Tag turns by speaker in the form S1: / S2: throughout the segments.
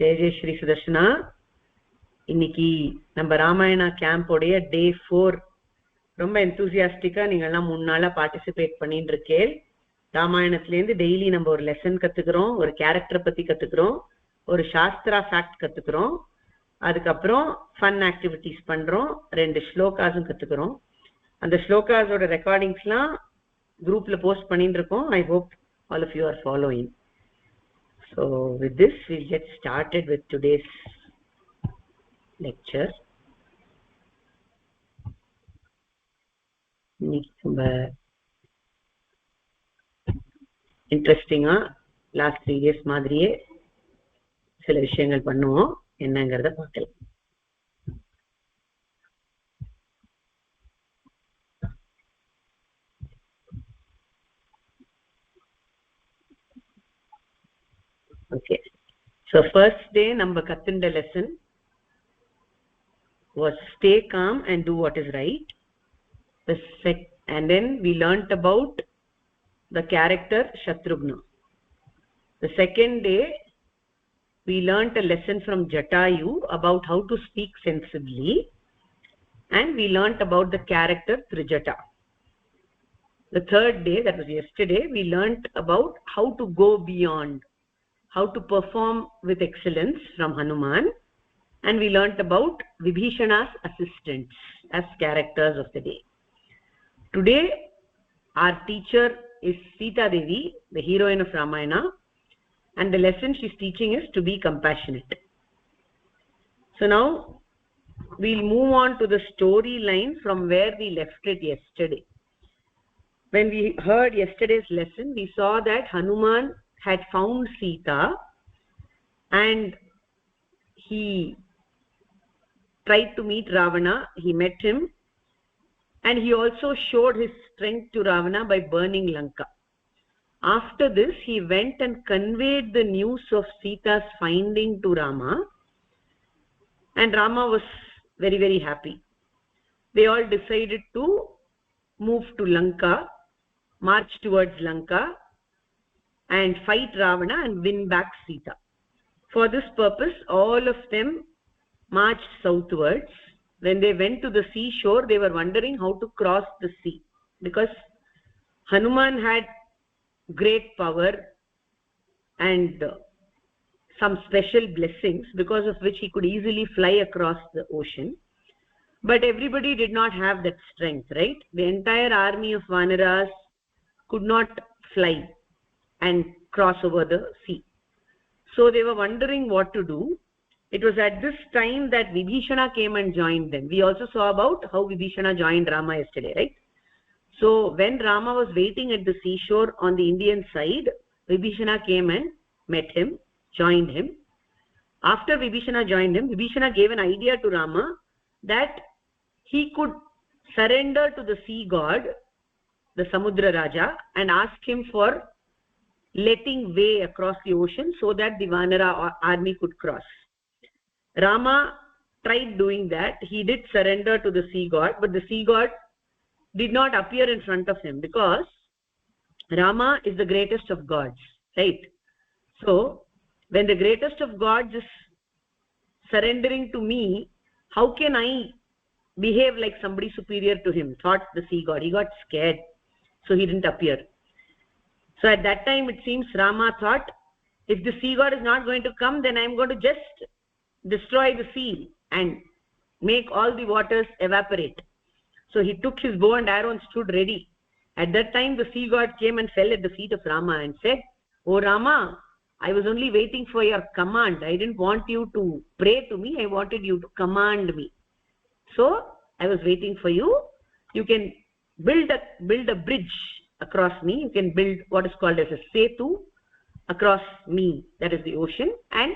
S1: ஜெய ஜெய ஸ்ரீ சுதர்ஷனா. இன்னைக்கு நம்ம ராமாயணா கேம்போடைய டே 4 ரொம்ப எந்தூசியாஸ்டிக்கா நீங்க எல்லாம் 3 நாளா பார்ட்டிசிபேட் பண்ணிட்டு இருக்கேன். ராமாயணத்திலேருந்து டெய்லி நம்ம ஒரு லெசன் கத்துக்கிறோம், ஒரு கேரக்டரை பத்தி கத்துக்கிறோம், ஒரு சாஸ்திரா ஃபேக்ட் கத்துக்கிறோம், அதுக்கப்புறம் ஃபன் ஆக்டிவிட்டிஸ் பண்றோம், 2 ஸ்லோகாஸும் கத்துக்கிறோம். அந்த ஸ்லோகாஸோட ரெக்கார்டிங்ஸ்லாம் குரூப்ல போஸ்ட் பண்ணிட்டு இருக்கோம். I hope all of you are following. So with this we'll get started with today's lecture. ரொம்ப இன்ட்ரெஸ்டிங்கா லாஸ்ட் 3 days மாதிரியே சில விஷயங்கள் பண்ணுவோம். என்னங்கறத பார்க்கலாம். Okay, so first day நம்ம கத்துண்ட lesson was stay calm and do what is right. And then we learnt about the character Shatrughna. The second day we learnt a lesson from Jatayu about how to speak sensibly, and we learnt about the character Trijata. The third day, that was yesterday, we learnt about how to go beyond, how to perform with excellence from Hanuman, and we learnt about Vibhishana's assistants as characters of the day. Today our teacher is Sita Devi, the heroine of Ramayana, and the lesson she's teaching is to be compassionate. So now we'll move on to the storyline from where we left it yesterday. When we heard yesterday's lesson, we saw that Hanuman had found Sita and he tried to meet Ravana. He met him and he also showed his strength to Ravana by burning Lanka. After this, he went and conveyed the news of Sita's finding to Rama, and Rama was very, very happy. They all decided to move to Lanka, march towards Lanka and fight Ravana and win back Sita. For this purpose, all of them marched southwards. When they went to the seashore, they were wondering how to cross the sea, because Hanuman had great power and some special blessings, because of which he could easily fly across the ocean. But everybody did not have that strength, right? The entire army of Vanaras could not fly and cross over the sea. So they were wondering what to do. It was at this time that Vibhishana came and joined them. We also saw about how Vibhishana joined Rama yesterday, right? So when Rama was waiting at the seashore on the Indian side, Vibhishana came and met him, joined him. After Vibhishana joined him, Vibhishana gave an idea to Rama that he could surrender to the sea god, the Samudra Raja, and ask him for letting way across the ocean so that the Vanara army could cross. Rama tried doing that. He did surrender to the sea god, but the sea god did not appear in front of him, because Rama is the greatest of gods, right? So when the greatest of gods is surrendering to me, how can I behave like somebody superior to him, thought the sea god. He got scared, so he didn't appear. So at that time, it seems Rama thought, if the sea god is not going to come, then I am going to just destroy the sea and make all the waters evaporate. So he took his bow and arrow and stood ready. At that time, the sea god came and fell at the feet of Rama and said, "Oh Rama, I was only waiting for your command. I didn't want you to pray to me. I wanted you to command me. So I was waiting for you. You can build a bridge across me. You can build what is called as a setu across me, that is the ocean, and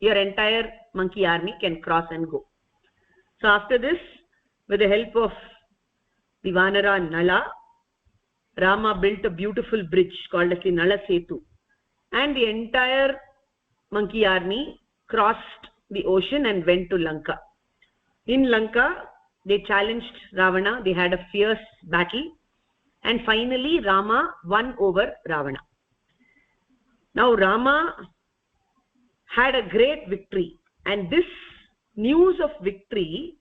S1: your entire monkey army can cross and go." So after this, with the help of the Vanara Nala, Rama built a beautiful bridge called as the Nala Setu, and the entire monkey army crossed the ocean and went to Lanka. In Lanka, they challenged Ravana. They had a fierce battle, and finally Rama won over Ravana. Now Rama had a great victory, and this news of victory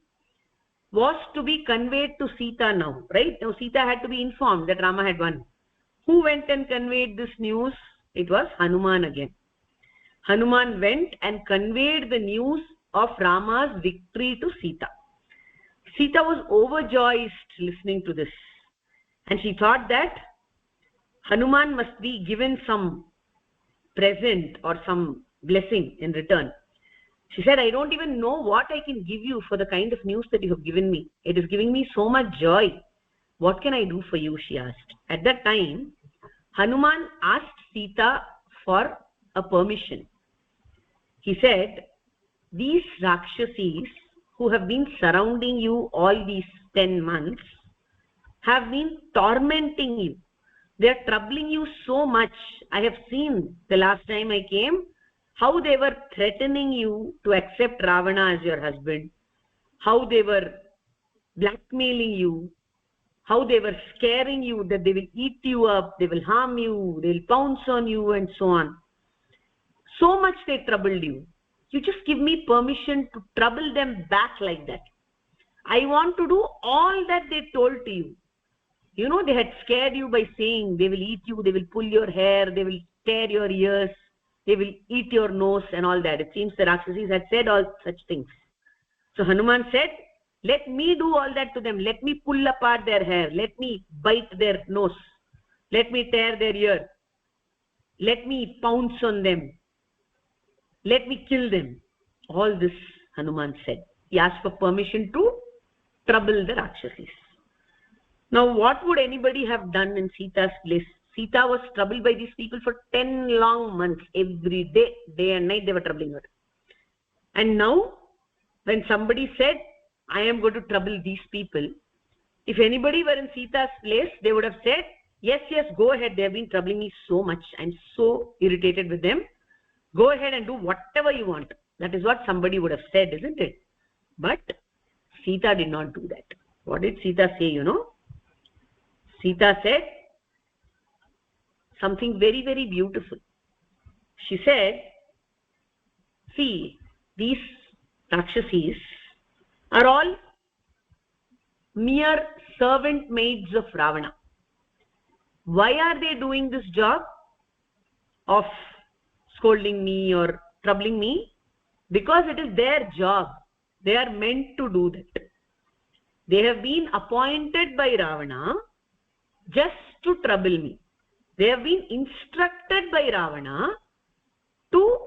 S1: was to be conveyed to Sita now, right? Now Sita had to be informed that Rama had won. Who went and conveyed this news? It was Hanuman again. Hanuman went and conveyed the news of Rama's victory to Sita. Sita was overjoyed listening to this, and she thought that Hanuman must be given some present or some blessing in return. She said, I don't even know what I can give you for the kind of news that you have given me. It is giving me so much joy. What can I do for you? She asked. At that time, Hanuman asked Sita for a permission. He said, these Rakshasis who have been surrounding you all these 10 months have been tormenting you. They are troubling you so much. I have seen the last time I came how they were threatening you to accept Ravana as your husband, how they were blackmailing you, how they were scaring you that they will eat you up, they will harm you, they will pounce on you, and so on. So much they troubled you. You just give me permission to trouble them back like that. I want to do all that they told to you. You know, they had scared you by saying they will eat you, they will pull your hair, they will tear your ears, they will eat your nose and all that. It seems the Rakshasis had said all such things. So Hanuman said, let me do all that to them. Let me pull apart their hair. Let me bite their nose. Let me tear their ear. Let me pounce on them. Let me kill them. All this Hanuman said. He asked for permission to trouble the Rakshasis. Now what would anybody have done in Sita's place? Sita was troubled by these people for 10 long months. Every day, day and night, they were troubling her. And now, when somebody said, I am going to trouble these people, if anybody were in Sita's place, they would have said, yes, yes, go ahead. They have been troubling me so much. I'm so irritated with them. Go ahead and do whatever you want. That is what somebody would have said, isn't it? But Sita did not do that. What did Sita say, you know? Sita said something very, very beautiful. She said, see, these Rakshasis are all mere servant maids of Ravana. Why are they doing this job of scolding me or troubling me? Because it is their job. They are meant to do that. They have been appointed by Ravana just to trouble me. They have been instructed by Ravana to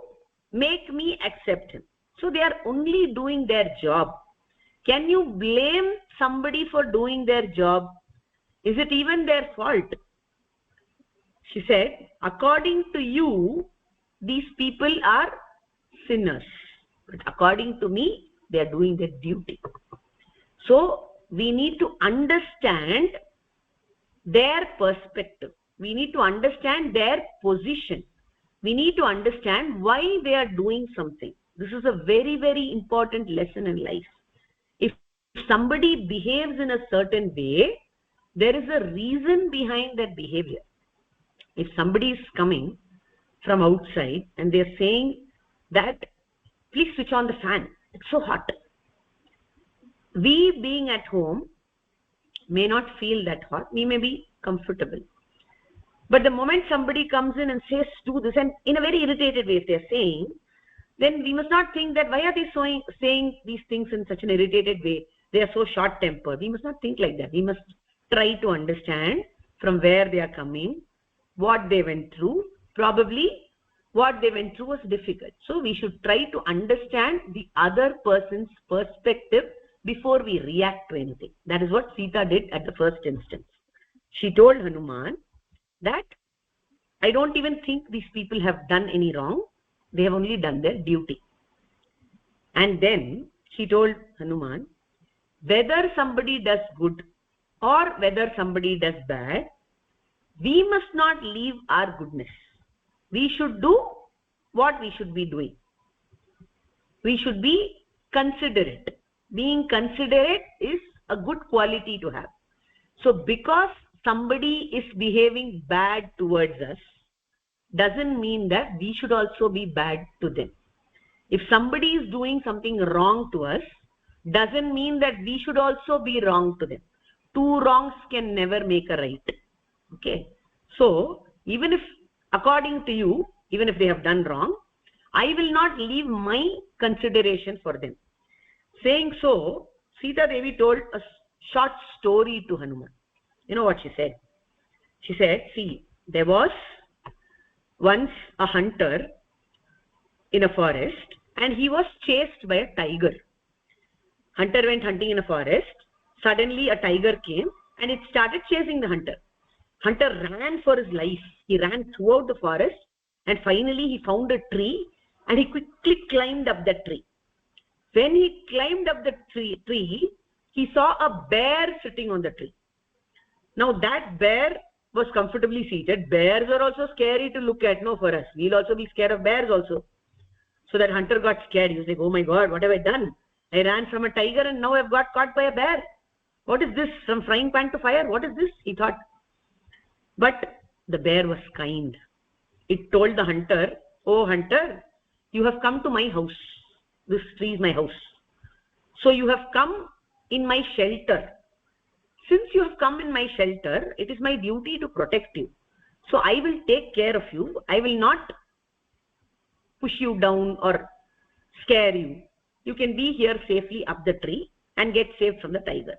S1: make me accept him. So they are only doing their job. Can you blame somebody for doing their job? Is it even their fault? She said, according to you, these people are sinners. But according to me, they are doing their duty. So we need to understand their perspective. We need to understand their position. We need to understand why they are doing something. This is a very, very important lesson in life. If somebody behaves in a certain way, there is a reason behind that behavior. If somebody is coming from outside and they are saying that, please switch on the fan, it's so hot. We being at home may not feel that hot. We may be comfortable. But the moment somebody comes in and says, do this, and in a very irritated way, if they are saying, then we must not think that, why are they saying these things in such an irritated way? They are so short-tempered. We must not think like that. We must try to understand from where they are coming, what they went through. Probably what they went through was difficult. So we should try to understand the other person's perspective before we react to anything. That is what Sita did at the first instance. She told Hanuman that I don't even think these people have done any wrong. They have only done their duty. And then she told Hanuman, whether somebody does good or whether somebody does bad, we must not leave our goodness. We should do what we should be doing. We should be considerate. Being considerate is a good quality to have. So because somebody is behaving bad towards us, doesn't mean that we should also be bad to them. If somebody is doing something wrong to us, doesn't mean that we should also be wrong to them. Two wrongs can never make a right. Okay. So, even if, according to you, even if they have done wrong, I will not leave my consideration for them. Saying so, Sita Devi told a short story to Hanuman. You know what she said? She said, see, there was once a hunter in a forest and he was chased by a tiger. Hunter went hunting in a forest. Suddenly a tiger came and it started chasing the hunter. Hunter ran for his life. He ran throughout the forest and finally he found a tree and he quickly climbed up that tree. When he climbed up the tree, he saw a bear sitting on the tree. Now that bear was comfortably seated. Bears are also scary to look at, no, for us. We'll also be scared of bears also. So that hunter got scared. He was like, oh my God, what have I done? I ran from a tiger and now I've got caught by a bear. What is this? From frying pan to fire? What is this? He thought. But the bear was kind. It told the hunter, oh hunter, you have come to my house. This tree is my house. So you have come in my shelter. Since you have come in my shelter, it is my duty to protect you. So I will take care of you. I will not push you down or scare you. You can be here safely up the tree and get saved from the tiger.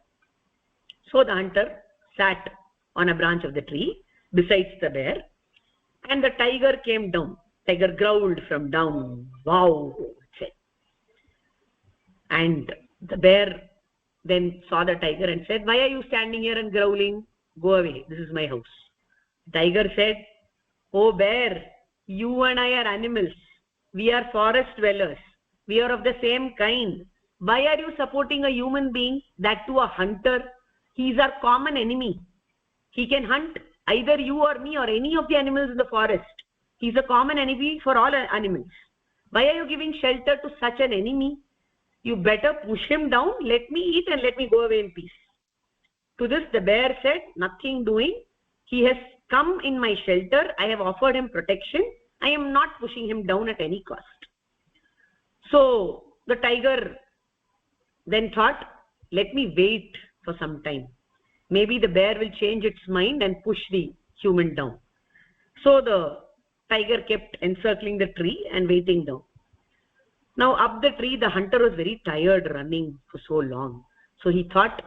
S1: So the hunter sat on a branch of the tree besides the bear, and the tiger came down. Tiger growled from down. Wow, it said. And the bear then saw the tiger and said, why are you standing here and growling? Go away, this is my house. Tiger said, oh bear, you and I are animals. We are forest dwellers. We are of the same kind. Why are you supporting a human being, that too a hunter? He is our common enemy. He can hunt either you or me or any of the animals in the forest. He is a common enemy for all animals. Why are you giving shelter to such an enemy? You better push him down, let me eat and let me go away in peace. To this the bear said, nothing doing. He has come in my shelter. I have offered him protection. I am not pushing him down at any cost. So the tiger then thought, let me wait for some time. Maybe the bear will change its mind and push the human down. So the tiger kept encircling the tree and waiting down. Now up the tree, the hunter was very tired running for so long. So he thought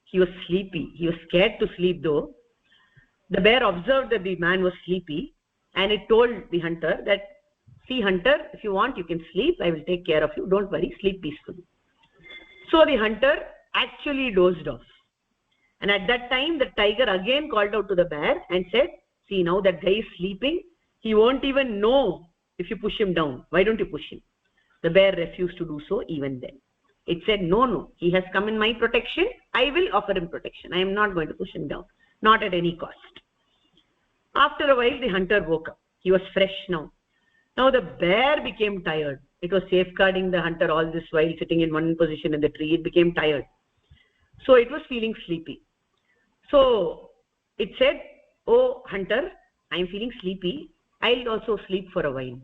S1: he was sleepy. He was scared to sleep though. The bear observed that the man was sleepy and it told the hunter that, see hunter, if you want you can sleep. I will take care of you. Don't worry, sleep peacefully. So the hunter actually dozed off. And at that time the tiger again called out to the bear and said, see now that guy is sleeping. He won't even know if you push him down. Why don't you push him? The bear refused to do so even then. It said, no, he has come in my protection. I will offer him protection. I am not going to push him down. Not at any cost. After a while, the hunter woke up. He was fresh now. Now the bear became tired. It was safeguarding the hunter all this while sitting in one position in the tree. It became tired. So it was feeling sleepy. So it said, oh hunter, I am feeling sleepy. I'll also sleep for a while.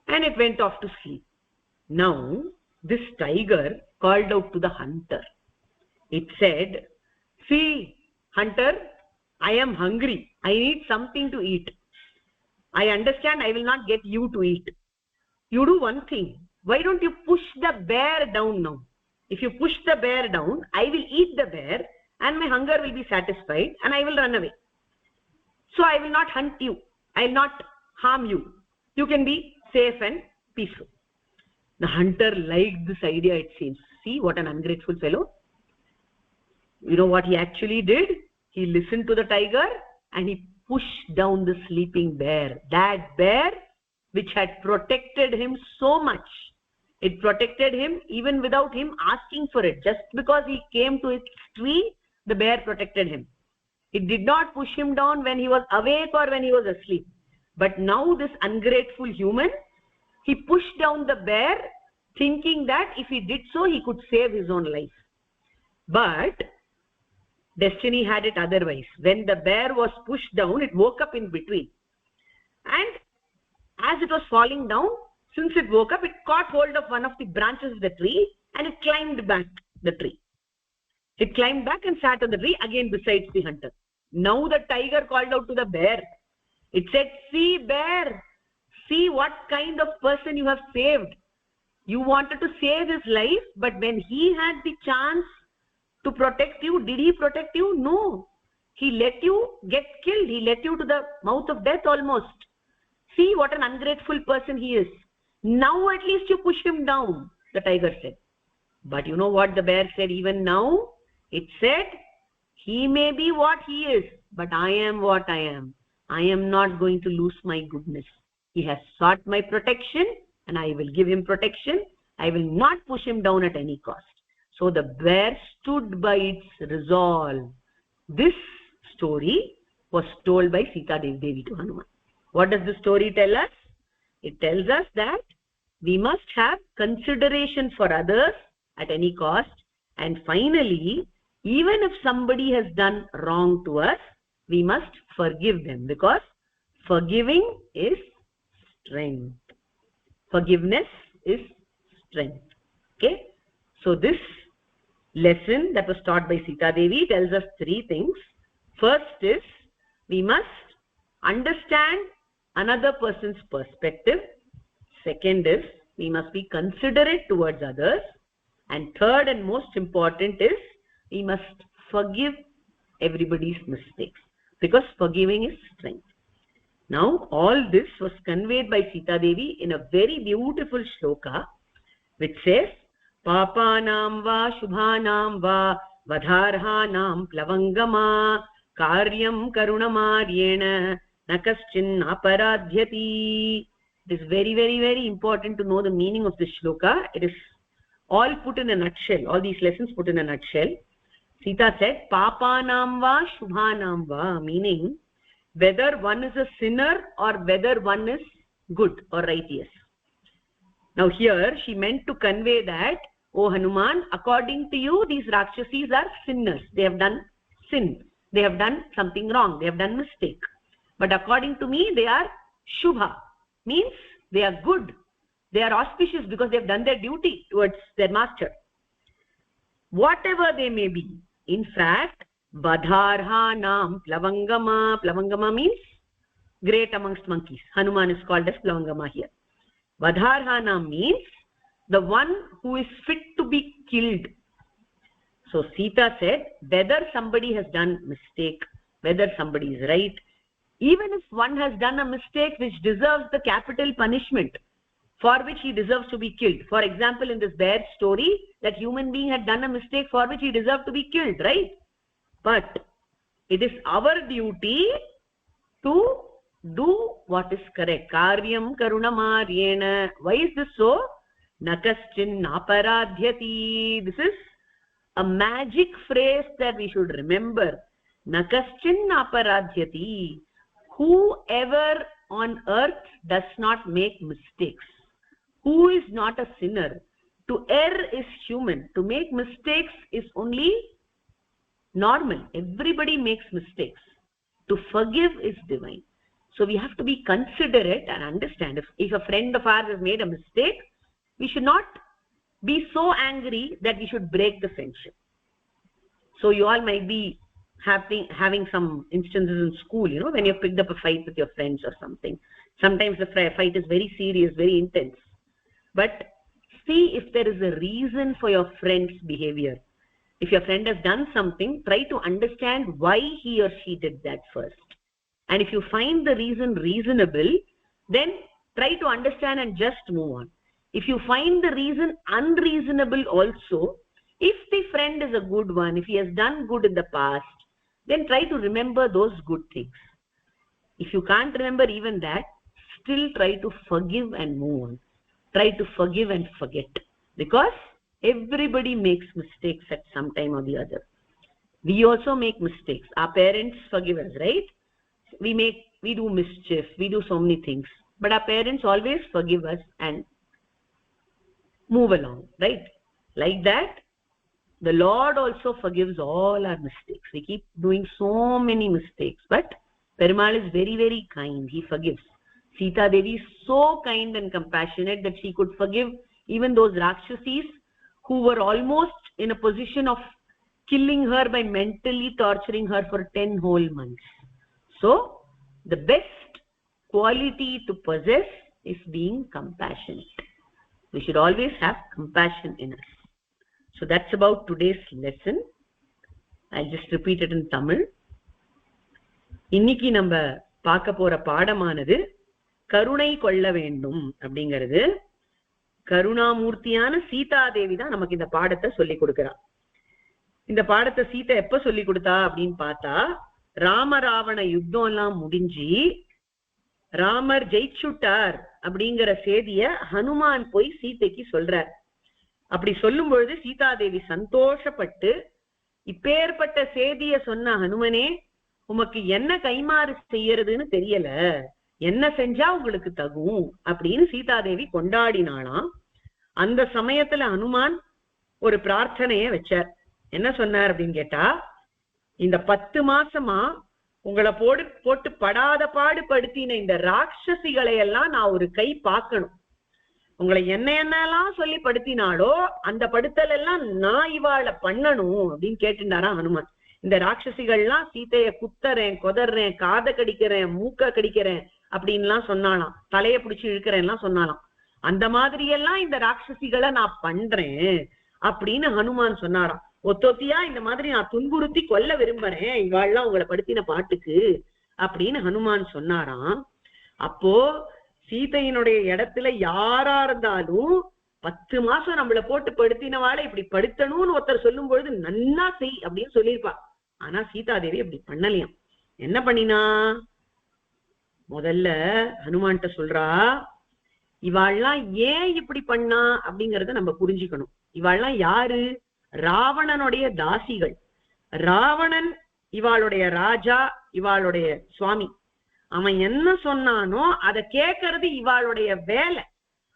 S1: And it went off to sleep. Now, this tiger called out to the hunter. It said, see, hunter, I am hungry. I need something to eat. I understand I will not get you to eat. You do one thing. Why don't you push the bear down now? If you push the bear down, I will eat the bear and my hunger will be satisfied and I will run away. So I will not hunt you. I will not harm you. You can be safe and peaceful. The hunter liked this idea, it seems. See, what an ungrateful fellow. You know what he actually did? He listened to the tiger and he pushed down the sleeping bear. That bear which had protected him so much. It protected him even without him asking for it. Just because he came to its tree, the bear protected him. It did not push him down when he was awake or when he was asleep. But now this ungrateful human, he pushed down the bear thinking that if he did so, he could save his own life. But destiny had it otherwise. When the bear was pushed down, it woke up in between. And as it was falling down, Since it woke up, it caught hold of one of the branches of the tree and it climbed back the tree. It climbed back and sat on the tree again besides the hunter. Now the tiger called out to the bear. It said, "See, bear, see what kind of person you have saved. You wanted to save his life, but when he had the chance to protect you, did he protect you? No. He let you get killed. He let you to the mouth of death almost. See what an ungrateful person he is. Now at least you push him down," the tiger said. But you know what the bear said even now? It said, "He may be what he is, but I am what I am. I am not going to lose my goodness. He has sought my protection and I will give him protection. I will not push him down at any cost." So the bear stood by its resolve. This story was told by Sita Devi to Hanuman. What does the story tell us? It tells us that we must have consideration for others at any cost. And finally, even if somebody has done wrong to us, we must forgive them, because forgiving is strength. Forgiveness is strength. Okay? So this lesson that was taught by Sita Devi tells us three things. First is, we must understand another person's perspective. Second is, we must be considerate towards others. And third and most important is, we must forgive everybody's mistakes, because forgiving is strength. Now, all this was conveyed by Sita Devi in a very beautiful shloka, which says, "Papanam va shubhanam va vadharhanam plavangama karyam karunamaryena nakaschin aparadhyati." It is very, very, very important to know the meaning of this shloka. It is all put in a nutshell, all these lessons put in a nutshell. Sita said, "Papanam va shubhanam va," meaning whether one is a sinner or whether one is good or righteous. Now here she meant to convey that, "O Hanuman, according to you, these Rakshasis are sinners. They have done sin. They have done something wrong. They have done mistake. But according to me, they are Shubha. Means they are good. They are auspicious because they have done their duty towards their master. Whatever they may be. In fact, Vadharhanam Plavangama. Plavangama means great amongst monkeys. Hanuman is called as Plavangama here. Vadharhanam means the one who is fit to be killed. So Sita said, whether somebody has done mistake, whether somebody is right, even if one has done a mistake which deserves the capital punishment, for which he deserves to be killed. For example, in this bear story, that human being had done a mistake for which he deserved to be killed, right? But it is our duty to do what is correct. Karyam karunamaryena. Why is this so? Nakaschin naparadhyati. This is a magic phrase that we should remember. Nakaschin naparadhyati. Whoever on earth does not make mistakes, who is not a sinner. To err is human. To make mistakes is only normal. Everybody makes mistakes. To forgive is divine. So we have to be considerate and understand. If a friend of ours has made a mistake, we should not be so angry that we should break the friendship. So you all might be having some instances in school, you know, when you picked up a fight with your friends or something. Sometimes the fight is very serious, very intense. But see if there is a reason for your friend's behavior. If your friend has done something, try to understand why he or she did that first. And if you find the reason reasonable, then try to understand and just move on. If you find the reason unreasonable also, if the friend is a good one, if he has done good in the past, then try to remember those good things. If you can't remember even that, still try to forgive and move on. Try to forgive and forget. Because everybody makes mistakes at some time or the other. We also make mistakes. Our parents forgive us, right? We do mischief, we do so many things. But our parents always forgive us and move along, right? Like that, the Lord also forgives all our mistakes. We keep doing so many mistakes, but Perumal is very, very kind. He forgives. Sita Devi is so kind and compassionate that she could forgive even those Rakshasis who were almost in a position of killing her by mentally torturing her for 10 whole months. So the best quality to possess is being compassionate. We should always have compassion in us. So that's about today's lesson. I'll just repeat it in Tamil. இன்னைக்கு நம்ம பார்க்க போற பாடமானது கருணை கொள்ள வேண்டும் அப்படிங்கிறது. கருணாமூர்த்தியான சீதா தேவி தான் நமக்கு இந்த பாடத்தை சொல்லி கொடுக்கிறா. இந்த பாடத்தை சீதை எப்ப சொல்லி கொடுத்தா அப்படின்னு பார்த்தா, ராமராவண யுத்தம் எல்லாம் முடிஞ்சு ராமர் ஜெயிச்சுட்டார் அப்படிங்கிற செய்திய ஹனுமான் போய் சீதைக்கு சொல்றார். அப்படி சொல்லும் பொழுது சீதாதேவி சந்தோஷப்பட்டு, இப்பேற்பட்ட செய்திய சொன்ன ஹனுமனே, உமக்கு என்ன கைமாறு செய்யறதுன்னு தெரியல, என்ன செஞ்சா உங்களுக்கு தகும் அப்படின்னு சீதாதேவி கொண்டாடினாலாம். அந்த சமயத்துல ஹனுமான் ஒரு பிரார்த்தனைய வச்சார். என்ன சொன்னார் அப்படின்னு கேட்டா, இந்த 10 மாசமா உங்களை போட்டு படாத பாடுபடுத்தின இந்த ராட்சசிகளை எல்லாம் நான் ஒரு கை பார்க்கணும். உங்களை என்னென்னலாம் சொல்லி படுத்தினாலோ அந்த படுத்தல் எல்லாம் நான் இவாளை பண்ணணும் அப்படின்னு கேட்டுட்டாரா ஹனுமான். இந்த ராட்சசிகள்லாம் சீதைய குத்தறேன், கொதறேன், காதை கடிக்கிறேன், மூக்க கடிக்கிறேன் அப்படின்லாம் சொன்னாலாம், தலைய பிடிச்சு இழுக்கிறேன்லாம் சொன்னாலாம். அந்த மாதிரி எல்லாம் இந்த ராட்சசிகளை நான் பண்றேன் அப்படின்னு ஹனுமான் சொன்னாராம். ஒத்தொத்தியா இந்த மாதிரி நான் துன்புறுத்தி கொல்ல விரும்புறேன் இவாள்லாம் உங்களை படுத்தின பாட்டுக்கு அப்படின்னு ஹனுமான் சொன்னாராம். அப்போ சீதையினுடைய இடத்துல யாரா இருந்தாலும் 10 மாசம் நம்மள போட்டு படுத்தினவாளை இப்படி படுத்தணும்னு ஒருத்தர் சொல்லும் பொழுது நன்னா செய் அப்படின்னு சொல்லியிருப்பா. ஆனா சீதாதேவி அப்படி பண்ணலையாம். என்ன பண்ணினா, முதல்ல ஹனுமான்கிட்ட சொல்றா, இவாள்லாம் ஏன் இப்படி பண்ணா அப்படிங்கறத நம்ம புரிஞ்சுக்கணும். இவாள்லாம் யாரு? ராவணனுடைய தாசிகள். ராவணன் இவாளுடைய ராஜா, இவாளுடைய சுவாமி. அவன் என்ன சொன்னானோ அதை கேட்கறது இவாளுடைய வேலை.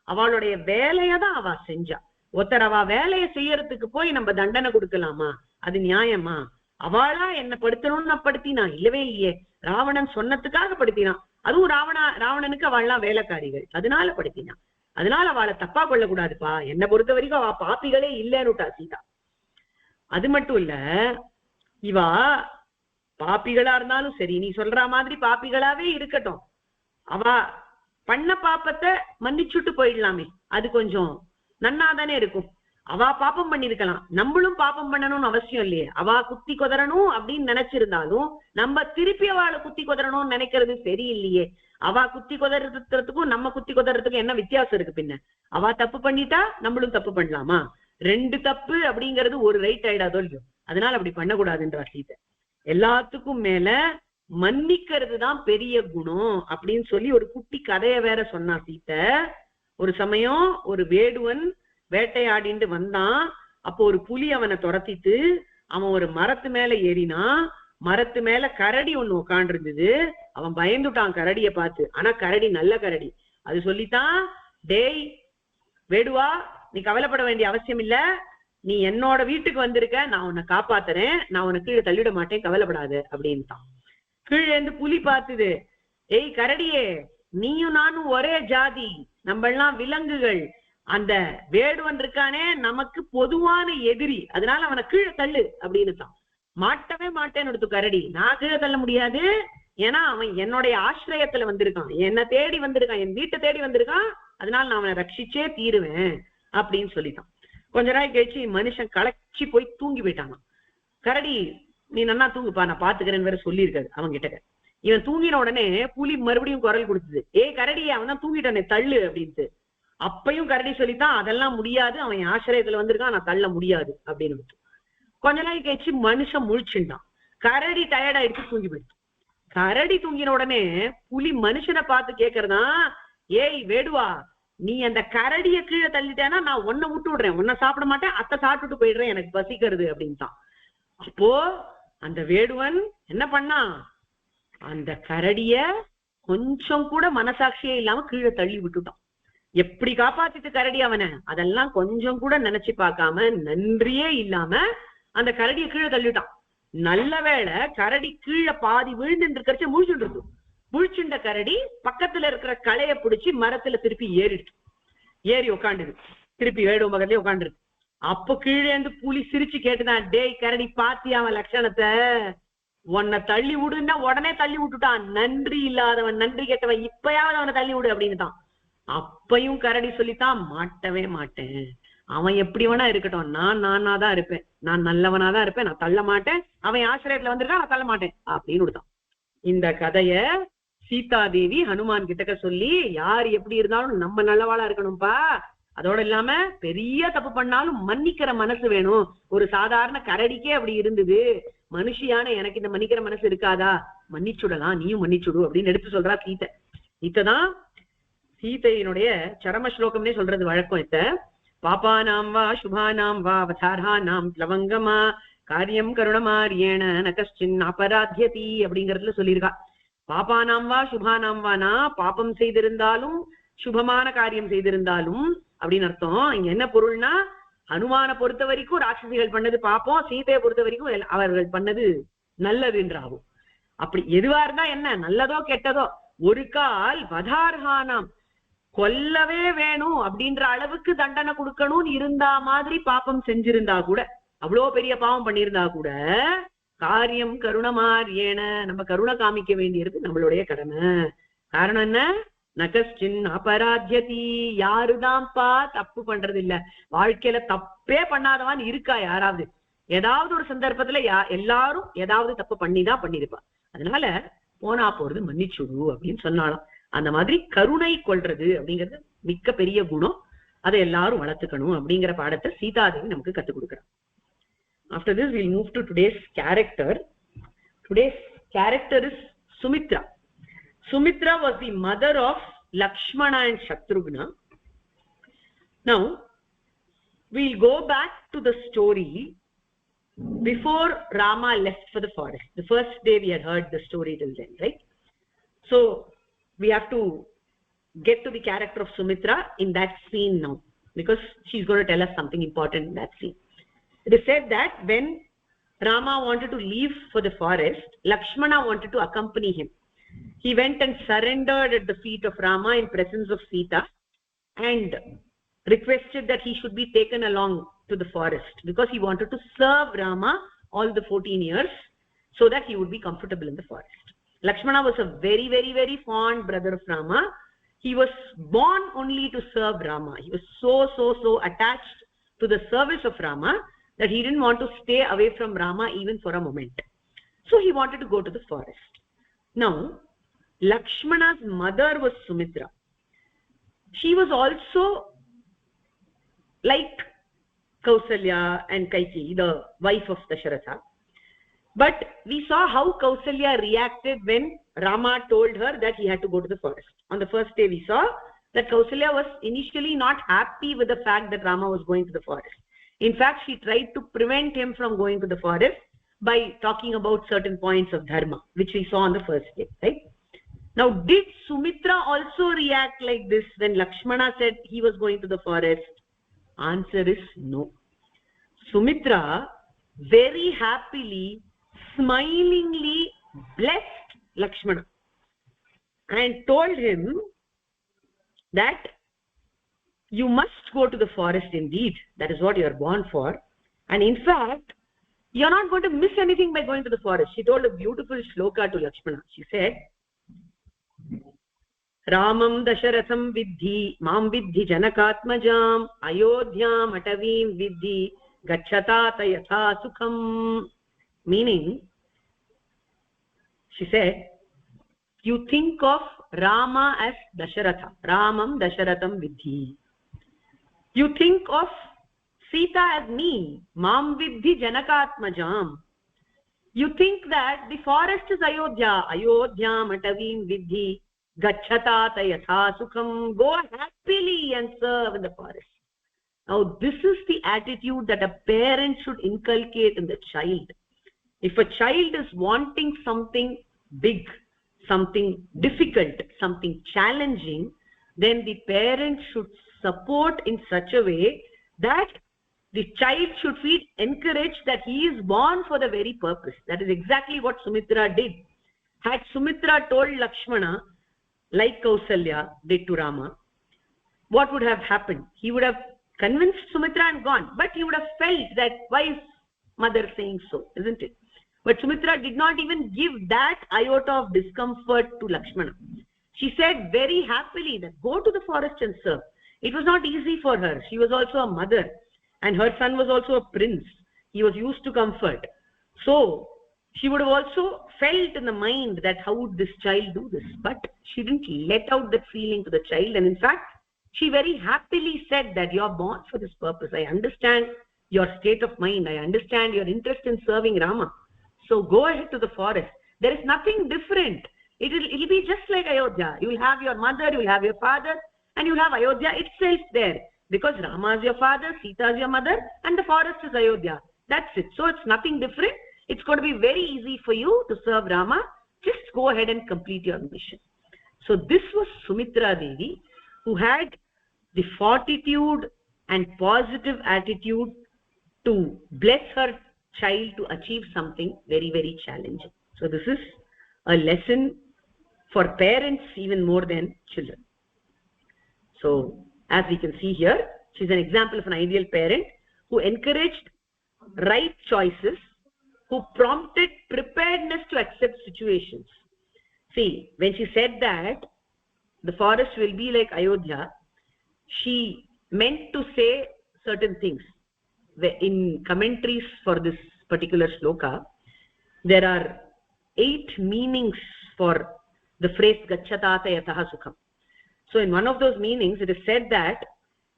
S1: அவளுடைய வேலையதான் அவ செஞ்சா. ஒருத்தர் அவ வேலையை செய்யறதுக்கு போய் நம்ம தண்டனை கொடுக்கலாமா? அது நியாயமா? அவளா என்ன படுத்தணும்னு நான் படுத்தினா? இல்லவே இல்லையே. ராவணன் சொன்னதுக்காக படுத்தினான். அதுவும் ராவணனுக்கு அவள்லாம் வேலைக்காரிகள், அதனால படுத்தினான். அதனால அவளை தப்பா கொள்ளக்கூடாதுப்பா. என்னை பொறுத்த வரைக்கும் அவ பாப்பிகளே இல்லைன்னுட்டா சீதா. அது மட்டும் இல்ல, இவா பாப்பிகளா இருந்தாலும் சரி, நீ சொல்ற மாதிரி பாப்பிகளாவே இருக்கட்டும், அவ பண்ண பாப்பத்தை மன்னிச்சுட்டு போயிடலாமே, அது கொஞ்சம் நன்னாதானே இருக்கும். அவ பாப்பம் பண்ணிருக்கலாம், நம்மளும் பாப்பம் பண்ணணும்னு அவசியம் இல்லையே. அவ குத்தி கொதறணும் அப்படின்னு நினைச்சிருந்தாலும் நம்ம திருப்பி அவளை குத்தி கொதறணும்னு நினைக்கிறது சரியில்லையே. அவ குத்தி கொதறதுக்கும் நம்ம குத்தி கொதறதுக்கும் என்ன வித்தியாசம் இருக்கு? பின்ன அவ தப்பு பண்ணிட்டா நம்மளும் தப்பு பண்ணலாமா? 2 தப்பு அப்படிங்கிறது ஒரு ரைட் ஆயிடாதோ இல்லையோ. அதனால அப்படி பண்ணக்கூடாதுன்றா சீதை. எல்லாத்துக்கும் மேல மன்னிக்கிறது தான் பெரிய குணம் அப்படின்னு சொல்லி ஒரு குட்டி கதைய வேற சொன்னா சீதை. ஒரு சமயம் ஒரு வேடுவன் வேட்டையாடிட்டு வந்தான். அப்போ ஒரு புலி அவனை துரத்திட்டு அவன் ஒரு மரத்து மேல ஏறினா. மரத்து மேல கரடி ஒண்ணு உட்காண்டு இருந்தது. அவன் பயந்துட்டான் கரடிய பார்த்து. ஆனா கரடி நல்ல கரடி. அது சொல்லித்தான், டேய் வேடுவா, நீ கவலைப்பட வேண்டிய அவசியம் இல்ல, நீ என்னோட வீட்டுக்கு வந்திருக்க, நான் உன்னை காப்பாத்துறேன், நான் உனக்கு கீழே தள்ளிட மாட்டேன், கவலைப்படாது அப்படின்ட்டான். கீழே இருந்து புலி பார்த்துது, ஏய் கரடியே, நீயும் நானும் ஒரே ஜாதி, நம்ம எல்லாம் விலங்குகள், அந்த வேடுவன் இருக்கானே நமக்கு பொதுவான எதிரி, அதனால அவனை கீழே தள்ளு அப்படின்னு தான். மாட்டவே மாட்டேன்னு எடுத்து கரடி. நான் கீழே தள்ள முடியாது, ஏன்னா அவன் என்னுடைய ஆசிரியத்துல வந்திருக்கான், என்னை தேடி வந்திருக்கான், என் வீட்டை தேடி வந்திருக்கான், அதனால நான் அவனை ரட்சிச்சே தீருவேன் அப்படின்னு சொல்லிட்டான். கொஞ்ச நாள் கழிச்சு மனுஷன் களைச்சி போய் தூங்கி போயிட்டான். கரடி, நீ நன்னா தூங்குப்பா, நான் பாத்துக்கிறேன்னு வேற சொல்லியிருக்காரு அவன் கிட்ட. இவன் தூங்கின உடனே புலி மறுபடியும் குரல் கொடுத்தது, ஏய் கரடியே, அவன் தான் தூங்கிட்டானே, தள்ளு அப்படின்ட்டு. அப்பையும் கரடி சொல்லித்தான், அதெல்லாம் முடியாது, அவன் ஆசிரியத்துல வந்திருக்கான், நான் தள்ள முடியாது அப்படின்னு. கொஞ்ச நாள் கழிச்சு மனுஷன் முழிச்சுட்டான். கரடி டயர்ட் ஆயிடுச்சு, தூங்கி போயிடுச்சு. கரடி தூங்கின உடனே புலி மனுஷனை பார்த்து கேக்குறதான், ஏய் வேடுவா, நீ அந்த கரடிய கீழே தள்ளிட்டேன்னா நான் உன்னை விட்டு விடுறேன், உன்னை சாப்பிட மாட்டேன், அத்தை சாப்பிட்டுட்டு போயிடுறேன், எனக்கு பசிக்கிறது அப்படின்ட்டான். அப்போ அந்த வேடுவன் என்ன பண்ணா, அந்த கரடிய கொஞ்சம் கூட மனசாட்சியே இல்லாம கீழே தள்ளி விட்டுட்டான். எப்படி காப்பாத்திட்டு கரடி அவனை, அதெல்லாம் கொஞ்சம் கூட நினைச்சு பார்க்காம நன்றியே இல்லாம அந்த கரடியை கீழே தள்ளிட்டான். நல்ல வேளை கரடி கீழே பாதி விழுந்து இருக்கிறச்ச முழிச்சுட்டு இருக்கு. முழிச்சுண்ட கரடி பக்கத்துல இருக்கிற களைய பிடிச்சி மரத்துல திருப்பி ஏறி உட்காந்துது. திருப்பி வேடும் பக்கத்துலயே உட்காந்துருக்கு. அப்ப கீழே இருந்து புலி சிரிச்சு கேட்டுதான், டேய் கரடி பாத்தியா அவன் லட்சணத்தை, உன்னை தள்ளி விடுன்னா உடனே தள்ளி விட்டுட்டான், நன்றி இல்லாதவன், நன்றி கேட்டவன், இப்பயாவது அவனை தள்ளி விடு அப்படின்னு தான். அப்பையும் கரடி சொல்லித்தான், மாட்டவே மாட்டேன், அவன் எப்படி வேணா இருக்கட்டும், நானா தான் இருப்பேன், நான் நல்லவனா தான் இருப்பேன், நான் தள்ள மாட்டேன், அவன் ஆசிரியத்துல வந்திருக்கான், நான் தள்ள மாட்டேன் அப்படின்னு விடுதான். இந்த கதைய சீதாதேவி ஹனுமான் கிட்டக்க சொல்லி, யார் எப்படி இருந்தாலும் நம்ம நல்லவாளா இருக்கணும்பா, அதோட இல்லாம பெரிய தப்பு பண்ணாலும் மன்னிக்கிற மனசு வேணும், ஒரு சாதாரண கரடிக்கே அப்படி இருந்தது, மனுஷியான எனக்கு இந்த மன்னிக்கிற மனசு இருக்காதா, மன்னிச்சுடலாம், நீயும் மன்னிச்சுடு அப்படின்னு எடுத்து சொல்றா சீதை. இத்ததான் சீதையினுடைய சரம ஸ்லோகம்னே சொல்றது வழக்கம். இத்த பாபானாம் வா சுபானாம் வா அவதாரானாம் லவங்கமா காரியம் கருணமாரியேன நகஷ்சின் அபராத்யதி அப்படிங்கறதுல சொல்லியிருக்கா. பாபானாம் வா சுபானாம் வானா, பாபம் செய்திருந்தாலும் சுபமான காரியம் செய்திருந்தாலும் அப்படின்னு அர்த்தம். இங்க என்ன பொருள்னா, ஹனுமான பொறுத்த வரைக்கும் ராட்சசிகள் பண்ணது பாப்போம், சீதையை பொறுத்த வரைக்கும் அவர்கள் பண்ணது நல்லதுன்றாகும். அப்படி எதுவா இருந்தா என்ன, நல்லதோ கெட்டதோ, ஒரு கால் வதார்ஹானாம் கொல்லவே வேணும் அப்படின்ற அளவுக்கு தண்டனை கொடுக்கணும்னு இருந்தா மாதிரி பாப்பம் செஞ்சிருந்தா கூட, அவ்வளோ பெரிய பாவம் பண்ணியிருந்தா கூட, காரியம் கருணமாரியேன நம்ம கருணை காமிக்க வேண்டியது நம்மளுடைய கடமை. காரணம் என்ன, நகஷ்சின் அபராத்யதி, யாருதான்ப்பா தப்பு பண்றது இல்ல, வாழ்க்கையில தப்பே பண்ணாதவான் இருக்கா யாராவது, ஏதாவது ஒரு சந்தர்ப்பத்துல எல்லாரும் ஏதாவது தப்பு பண்ணிதான் பண்ணிருப்பா, அதனால போனா போறது மன்னிச்சுடு அப்படின்னு சொன்னாலும். அந்த மாதிரி கருணை கொள்றது அப்படிங்கிறது மிக்க பெரிய குணம், அதை எல்லாரும் வளர்த்துக்கணும் அப்படிங்கிற பாடத்தை சீதாதேவி நமக்கு கத்துக் கொடுக்குறான். After this we'll move to today's character. Today's character is Sumitra. Sumitra was the mother of Lakshmana and Shatrughna. Now we'll go back to the story before Rama left for the forest. The first day we had heard the story till then, right? So we have to get to the character of Sumitra in that scene now, because she's going to tell us something important in that scene. It is said that when Rama wanted to leave for the forest, Lakshmana wanted to accompany him. He went and surrendered at the feet of Rama in presence of Sita and requested that he should be taken along to the forest, because he wanted to serve Rama all the 14 years so that he would be comfortable in the forest. Lakshmana was a very, very, very fond brother of Rama. He was born only to serve Rama. He was so attached to the service of Rama that he didn't want to stay away from Rama even for a moment. So he wanted to go to the forest. Now, Lakshmana's mother was Sumitra. She was also like Kausalya and Kaikeyi, the wife of Dasharatha. But we saw how Kausalya reacted when Rama told her that he had to go to the forest. On the first day we saw that Kausalya was initially not happy with the fact that Rama was going to the forest. In fact, she tried to prevent him from going to the forest by talking about certain points of dharma, which we saw on the first day, right? Now, did Sumitra also react like this when Lakshmana said he was going to the forest? Answer is no. Sumitra very happily, smilingly blessed Lakshmana and told him that you must go to the forest indeed. That is what you are born for. And in fact, you are not going to miss anything by going to the forest. She told a beautiful shloka to Lakshmana. She said, Ramam Dasharatham Vidhi, Mam Vidhi Janakatmajam, Ayodhyam Atavim Vidhi, Gachata Tayatha Sukham. Meaning, she said, you think of Rama as Dasharatha. Ramam Dasharatham Vidhi. You think of Sita as me, Mam Vidhi Janakatmajam. You think that the forest is Ayodhya. Ayodhyam Atavim Vidhi, Gachata Tayatha Sukham. Go happily and serve in the forest. Now, this is the attitude that a parent should inculcate in the child. If a child is wanting something big, something difficult, something challenging, then the parent should support in such a way that the child should feel encouraged that he is born for the very purpose. That is exactly what Sumitra did. Had Sumitra told Lakshmana, like Kausalya did to Rama, what would have happened? He would have convinced Sumitra and gone, but he would have felt that why is mother saying so, isn't it? But Sumitra did not even give that iota of discomfort to Lakshmana. She said very happily that go to the forest and serve. It was not easy for her. She was also a mother, and her son was also a prince. He was used to comfort. So she would have also felt in the mind that how would this child do this? But she didn't let out that feeling to the child, and in fact, she very happily said that you are born for this purpose. I understand your state of mind. I understand your interest in serving Rama. So go ahead to the forest. There is nothing different. It'll be just like Ayodhya. You will have your mother, you will have your father, and you will have Ayodhya itself there. Because Rama is your father, Sita is your mother, and the forest is Ayodhya. That's it. So it's nothing different. It's going to be very easy for you to serve Rama. Just go ahead and complete your mission. So this was Sumitra Devi, who had the fortitude and positive attitude to bless her child to achieve something very, very challenging. So this is a lesson for parents even more than children. So as we can see here, she's an example of an ideal parent who encouraged right choices, who prompted preparedness to accept situations. See, when she said that the forest will be like Ayodhya, she meant to say certain things. In commentaries for this particular shloka, there are 8 meanings for the phrase Gachatata Yataha Sukham. So in one of those meanings, it is said that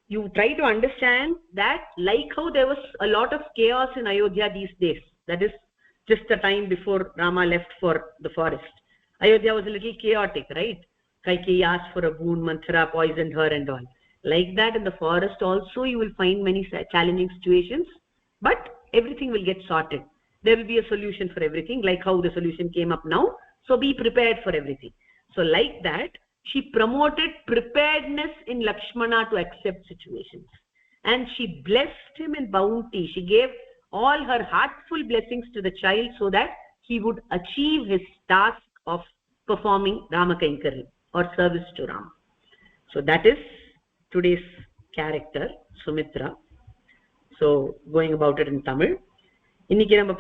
S1: you try to understand that like how there was a lot of chaos in Ayodhya these days, that is just the time before Rama left for the forest. Ayodhya was a little chaotic, right? Kaikeyi asked for a boon, Manthara poisoned her and all. Like that in the forest also you will find many challenging situations, but everything will get sorted. There will be a solution for everything, like how the solution came up now. So be prepared for everything. So like that, she promoted preparedness in Lakshmana to accept situations. And she blessed him in bounty. She gave all her heartful blessings to the child so that he would achieve his task of performing Ramakainkarya or service to Rama. So that is today's character, Sumitra. So going about it in Tamil. இன்னைக்கு நம்ம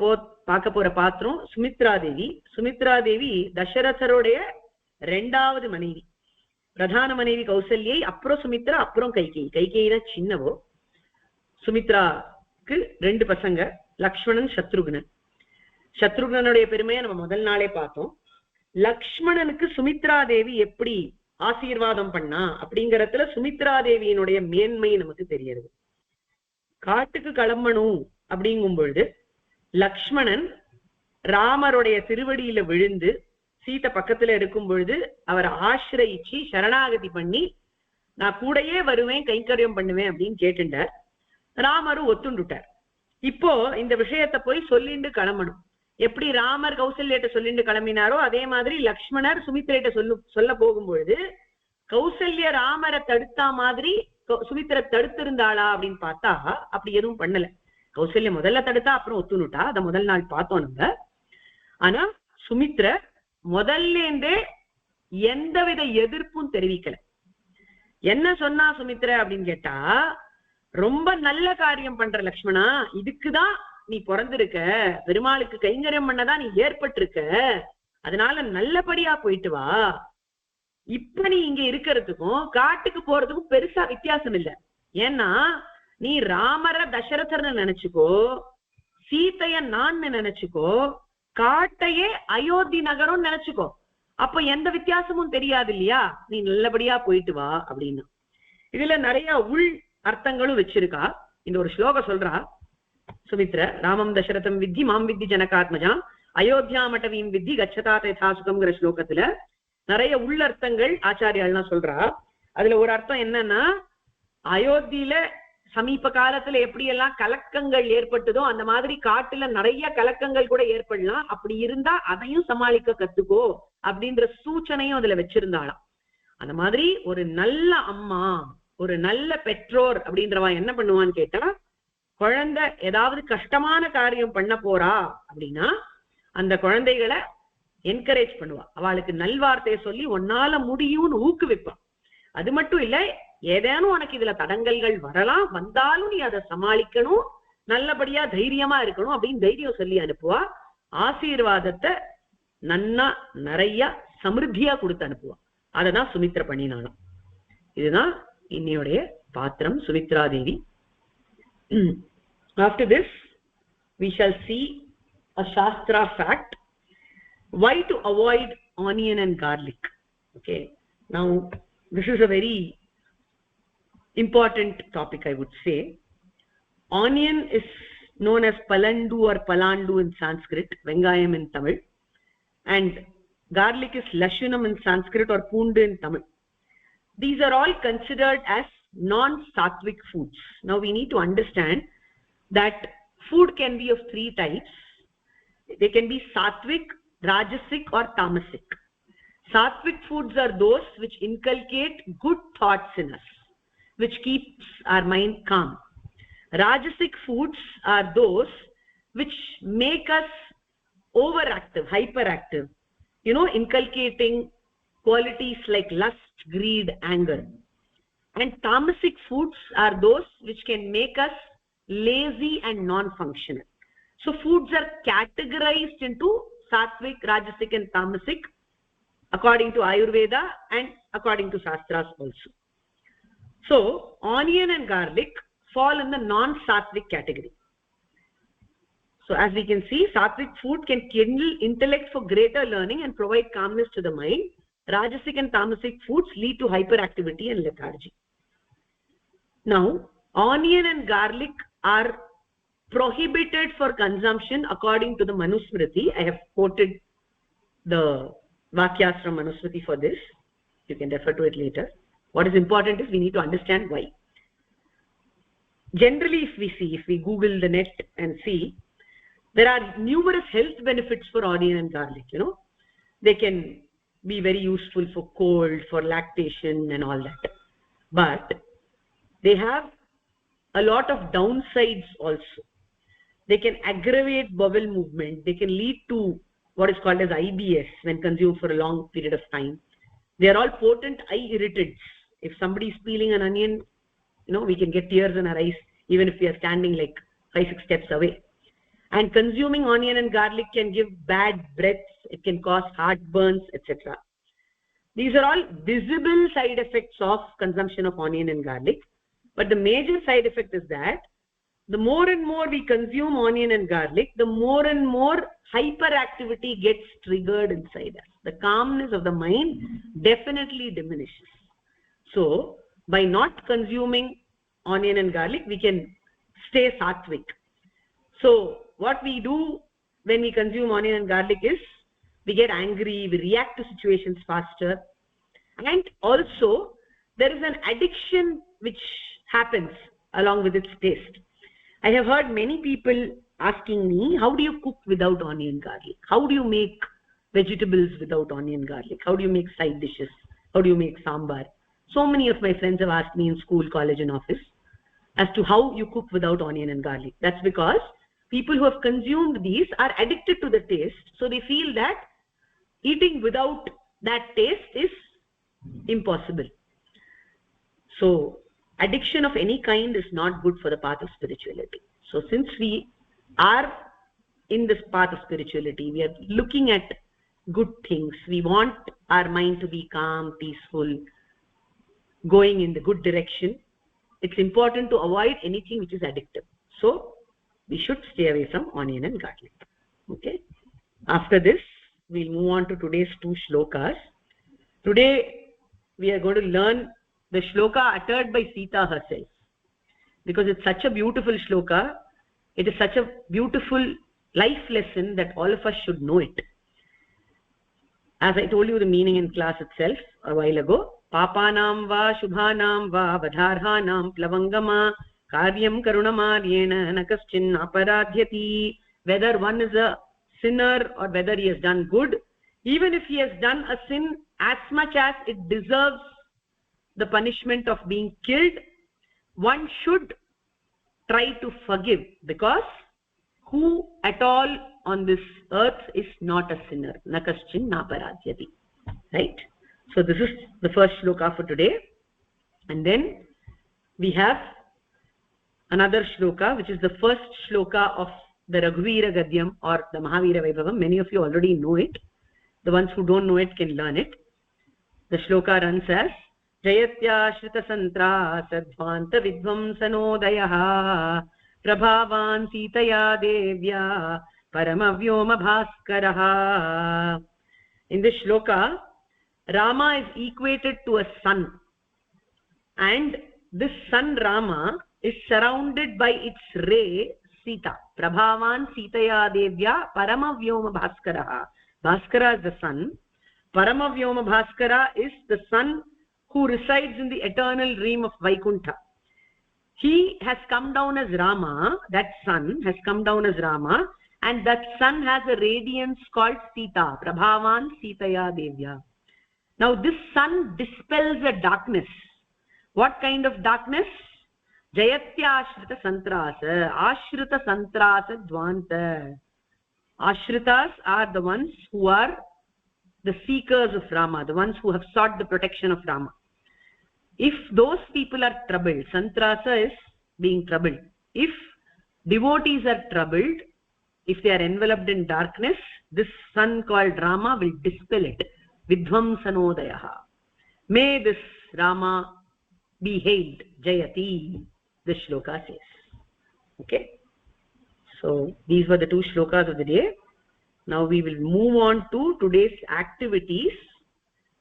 S1: பார்க்க போற பாத்திரம் சுமித்ரா தேவி. சுமித்ரா தேவி தசரதருடைய இரண்டாவது மனைவி. பிரதான மனைவி கௌசல்யை, அப்புறம் சுமித்ரா, அப்புறம் கைகேயி. கைகேயி தான் சின்னவோ. சுமித்ராக்கு 2 பசங்க, லக்ஷ்மணன், சத்ருக்னன். சத்ருக்னனுடைய பெருமையை நம்ம முதல் நாளே பார்த்தோம். லக்ஷ்மணனுக்கு சுமித்ரா தேவி எப்படி ஆசீர்வாதம் பண்ணா அப்படிங்கறதுல சுமித்ரா தேவியினுடைய மேன்மை நமக்கு தெரியுது. காட்டுக்கு கிளம்பணும் அப்படிங்கும் பொழுது லக்ஷ்மணன் ராமருடைய திருவடியில விழுந்து சீதை பக்கத்துல இருக்கும் பொழுது அவரை ஆசிரயிச்சு சரணாகதி பண்ணி நான் கூடயே வருவேன், கைங்கரியம் பண்ணுவேன் அப்படின்னு கேட்டுட்டார். ராமரும் ஒத்துண்டுட்டார். இப்போ இந்த விஷயத்தை போய் சொல்லிண்டு கிளம்பணும். எப்படி ராமர் கௌசல்யிட்ட சொல்லிண்டு கிளம்பினாரோ அதே மாதிரி லக்ஷ்மணர் சுமித்ரைட்ட சொல்ல போகும்பொழுது கௌசல்ய ராமரை தடுத்தா மாதிரி சுமித்ரை தடுத்திருந்தாளா அப்படின்னு பார்த்தா அப்படி எதுவும் பண்ணல. கௌசல்ய முதல்ல தடுத்தா அப்புறம் ஒத்துனுட்டா. அதை முதல் நாள் பார்த்தோம் நம்ம. ஆனா சுமித்ர முதல்லேந்தே எந்தவித எதிர்ப்பும் தெரிவிக்கல. என்ன சொன்னா சுமித்ர அப்படின்னு கேட்டா, ரொம்ப நல்ல காரியம் பண்ற லக்ஷ்மணா, இதுக்குதான் நீ பிறந்திருக்க, பெருமாளுக்கு கைங்கரியம் பண்ணதான் நீ ஏற்பட்டிருக்க, அதனால நல்லபடியா போயிட்டு வா. இப்ப நீ இங்க இருக்கிறதுக்கும் காட்டுக்கு போறதுக்கும் பெருசா வித்தியாசம் இல்லை. ஏன்னா நீ ராமர தசரதர்னு நினைச்சுக்கோ, சீதைய நான் நினைச்சுக்கோ, காட்டையே அயோத்தி நகரம் நினைச்சுக்கோ. அப்ப எந்த வித்தியாசமும் தெரியாது இல்லையா? நீ நல்லபடியா போயிட்டு வா அப்படின்னு. இதுல நிறைய உள் அர்த்தங்களும் வச்சிருக்கா. இந்த ஒரு ஸ்லோகம் சொல்றா சுமித்ர, ராமம் தசரதம் வித்தி மாம் வித்தி ஜனகாத்மஜாம் அயோத்தியா மட்டவீம் வித்தி கச்சதாத யதாசுகம்ங்கிற ஸ்லோகத்துல நிறைய உள்ளர்த்தங்கள் ஆச்சாரியாள்லாம் சொல்றா. அதுல ஒரு அர்த்தம் என்னன்னா, அயோத்தியில சமீப காலத்துல எப்படியெல்லாம் கலக்கங்கள் ஏற்பட்டதோ அந்த மாதிரி காட்டுல நிறைய கலக்கங்கள் கூட ஏற்படலாம். அப்படி இருந்தா அதையும் சமாளிக்க கத்துக்கோ அப்படின்ற சூச்சனையும் அதுல வச்சிருந்தாளாம். அந்த மாதிரி ஒரு நல்ல அம்மா, ஒரு நல்ல பெற்றோர் அப்படின்றவா என்ன பண்ணுவான்னு கேட்டா, குழந்தை ஏதாவது கஷ்டமான காரியம் பண்ண போறா அப்படின்னா அந்த குழந்தைகளை என்கரேஜ் பண்ணுவா, அவளுக்கு நல்வார்த்தையை சொல்லி உன்னால முடியும்னு ஊக்குவிப்பா. அது மட்டும் இல்ல, ஏதேனும் உனக்கு இதுல தடங்கல்கள் வரலாம், வந்தாலும் நீ அதை சமாளிக்கணும், நல்லபடியா தைரியமா இருக்கணும் அப்படின்னு தைரியம் சொல்லி அனுப்புவா. ஆசீர்வாதத்தை நன்னா நிறைய சமிருத்தியா கொடுத்து அனுப்புவா. அததான் சுமித்ர பண்ணினாலும். இதுதான் இன்னையுடைய பாத்திரம், சுமித்ரா தேவி. After this we shall see a shastra fact, why to avoid onion and garlic. Okay, now this is a very important topic, I would say. Onion is known as palandu or palandu in Sanskrit, vengayam in Tamil, and garlic is lashunam in Sanskrit or poondu in Tamil. These are all considered as non-sattvic foods. Now we need to understand that food can be of three types. They can be sattvic, rajasic or tamasic. Sattvic foods are those which inculcate good thoughts in us, which keeps our mind calm. Rajasic foods are those which make us overactive, hyperactive, inculcating qualities like lust, greed, anger. And tamasic foods are those which can make us lazy and non-functional. So foods are categorized into sattvic, rajasic and tamasic according to Ayurveda and according to Shastras also. So onion and garlic fall in the non-sattvic category. So as we can see, sattvic food can kindle intellect for greater learning and provide calmness to the mind. Rajasic and tamasic foods lead to hyperactivity and lethargy. Now onion and garlic are prohibited for consumption according to the Manusmriti. I have quoted the vakyas from Manusmriti for this. You can refer to it later. What is important is we need to understand why. Generally, if we Google the net and see, there are numerous health benefits for onion and garlic. They can be very useful for cold, for lactation and all that. But they have a lot of downsides also. They can aggravate bowel movement. They can lead to what is called as IBS when consumed for a long period of time. They are all potent eye irritants. If somebody is peeling an onion, we can get tears in our eyes even if we are standing like 5-6 steps away. And consuming onion and garlic can give bad breaths. It can cause heartburns, etc. These are all visible side effects of consumption of onion and garlic. But the major side effect is that the more and more we consume onion and garlic, the more and more hyperactivity gets triggered inside us. The calmness of the mind definitely diminishes. So by not consuming onion and garlic, we can stay sattvic. So what we do when we consume onion and garlic is we get angry, we react to situations faster, and also there is an addiction which happens along with its taste. I have heard many people asking me, how do you cook without onion garlic? How do you make vegetables without onion garlic? How do you make side dishes? How do you make sambar? So many of my friends have asked me in school, college and office as to how you cook without onion and garlic. That's because people who have consumed these are addicted to the taste, so they feel that eating without that taste is impossible. So addiction of any kind is not good for the path of spirituality. So since we are in this path of spirituality, we are looking at good things, we want our mind to be calm, peaceful, going in the good direction, it's important to avoid anything which is addictive. So we should stay away from onion and garlic. Okay, after this we'll move on to today's 2 shlokas. Today we are going to learn the shloka uttered by Sita herself, because it's such a beautiful shloka. It is such a beautiful life lesson that all of us should know it. As I told you the meaning in class itself a while ago, papanam va shubhanam va vadharhanam plavangama karyam karunamaryena nakaschin aparadhyati. Whether one is a sinner or whether he has done good, even if he has done a sin as much as it deserves the punishment of being killed, one should try to forgive, because who at all on this earth is not a sinner. Na kaschin naparadhyati. Right? So this is the first shloka for today. And then we have another shloka, which is the first shloka of the Raghuvira Gadyam or the Mahavira Vaibhavam. Many of you already know it. The ones who don't know it can learn it. The shloka runs as Jayatya Shrita Santra Sadvanta Vidvamsanodayah Prabhavan Sitaya Devya Paramavyoma Bhaskaraha. In this shloka, Rama is equated to a sun, and this sun Rama is surrounded by its ray Sita. Prabhavan Sitaya Devya Paramavyoma Bhaskaraha. Bhaskara is the sun. Paramavyoma Bhaskara is the sun who resides in the eternal realm of Vaikuntha. He has come down as Rama, that sun has come down as Rama, and that sun has a radiance called Sita. Prabhavan Sitaya Devya. Now this sun dispels a darkness. What kind of darkness? Jayatya Ashrita Santrasa. Ashrita Santrasa Dvanta. Ashritas are the ones who are the seekers of Rama, the ones who have sought the protection of Rama. If those people are troubled, Santrasa is being troubled. If devotees are troubled, if they are enveloped in darkness, this sun called Rama will dispel it. Vidvamsanodayaha. May this Rama be hailed. Jayati. This shloka says. Okay. So these were the two shlokas of the day. Now we will move on to today's activities.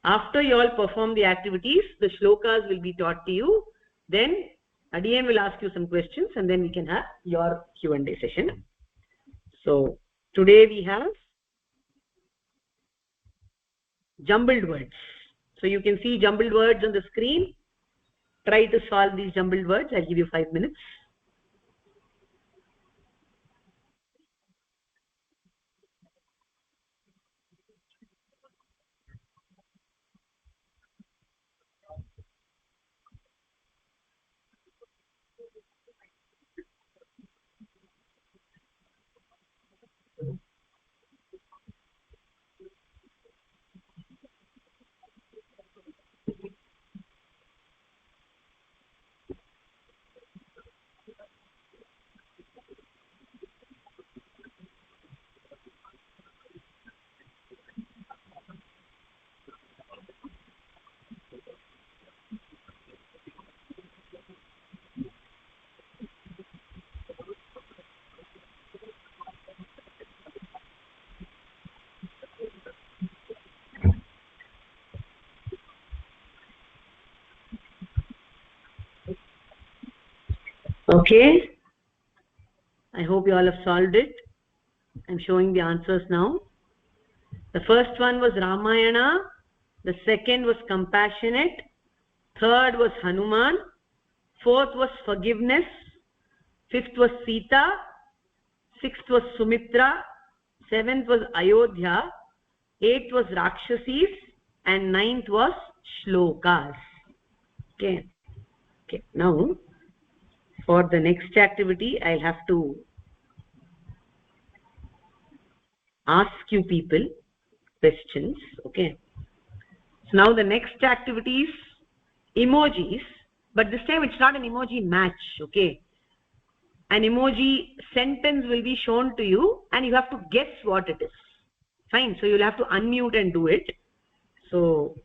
S1: After you all perform the activities, the shlokas will be taught to you. Then Adiyan will ask you some questions, and then we can have your Q&A session. So today we have jumbled words. So you can see jumbled words on the screen. Try to solve these jumbled words. I'll give you 5 minutes. Okay. I hope you all have solved it. I'm showing the answers now. The first one was Ramayana. The second was compassionate. Third was Hanuman. Fourth was forgiveness. Fifth was Sita. Sixth was Sumitra. Seventh was Ayodhya. Eighth was Rakshasis. And ninth was Shlokas. Okay. Okay. Now, for the next activity, I'll have to ask you people questions. Okay. So now the next activity is emojis, but this time it's not an emoji match. Okay. An emoji sentence will be shown to you and you have to guess what it is. Fine. So you'll have to unmute and do it. So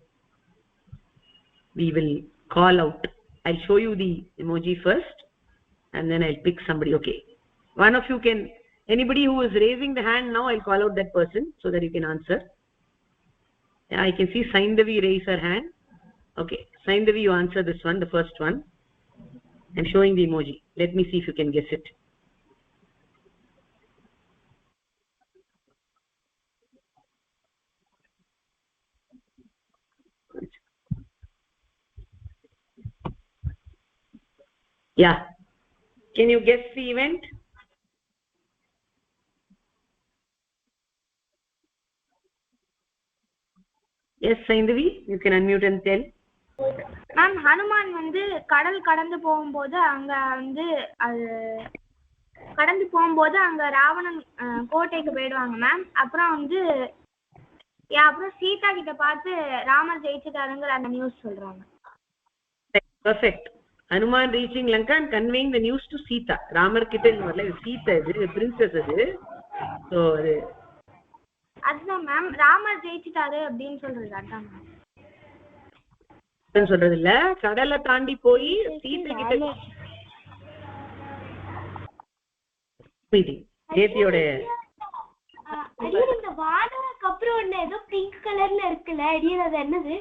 S1: we will call out. I'll show you the emoji first and then I'll pick somebody. Okay. One of you can, anybody who is raising the hand now, I'll call out that person so that you can answer. Yeah, I can see Saindavi raise her hand. Okay. Saindavi, you answer this one, the first one. I'm showing the emoji. Let me see if you can guess it. Yeah. Can you guess the event? Yes, Saindavi, you can unmute and tell.
S2: Ma'am Hanuman வந்து கடல் கடந்து போகும்போது அங்க வந்து அது கடந்து போகும்போது அங்க ராவணன் கோட்டைக்கு போயிடுவாங்க மேம். அப்புறம் வந்து அப்புறம் சீதா கிட்ட பார்த்து ராமர் ஜெயிச்சுட்டாருங்கிற அந்த நியூஸ் சொல்றாங்க.
S1: Perfect. Hanuman reaching Lanka and conveying the news to Sita. Ramar கிட்ட வரல, சீதா இது பிரின்சஸ் அது. சோ
S2: அதுதான் மேம் ராமர் ஜெயிச்சுட்டாரு அப்படின்னு சொல்றது. அதான்
S1: மேம் சொல்றது இல்ல, கடலை தாண்டி போய் சீதை கிட்ட நேத்தியோட
S2: இந்த வானருக்கு அப்புறம் ஒண்ணு ஏதோ பிங்க் கலர்ல இருக்குல்ல, அது என்னது?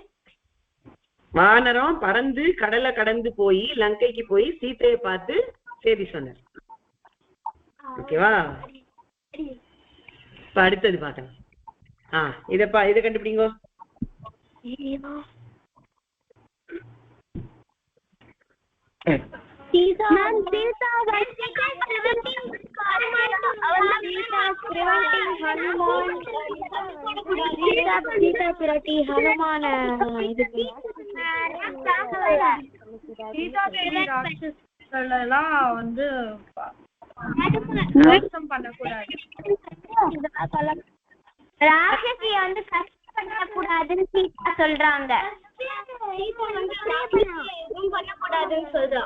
S1: வானரம் பறந்து கடலை கடந்து போய் லங்கைக்கு போய் சீதையை பார்த்து செய்தி சொன்னார். ஓகேவா? இப்ப அடுத்தது பாக்கலாம். இத கண்டுபிடிங்க.
S2: வந்து மோசம் பண்ணக்கூடாது, ராட்சசிய வந்து கஷ்டம் பண்ணக்கூடாதுன்னு சீதா சொல்றாங்க. எதுவும் பண்ணக்கூடாதுன்னு சொல்றா.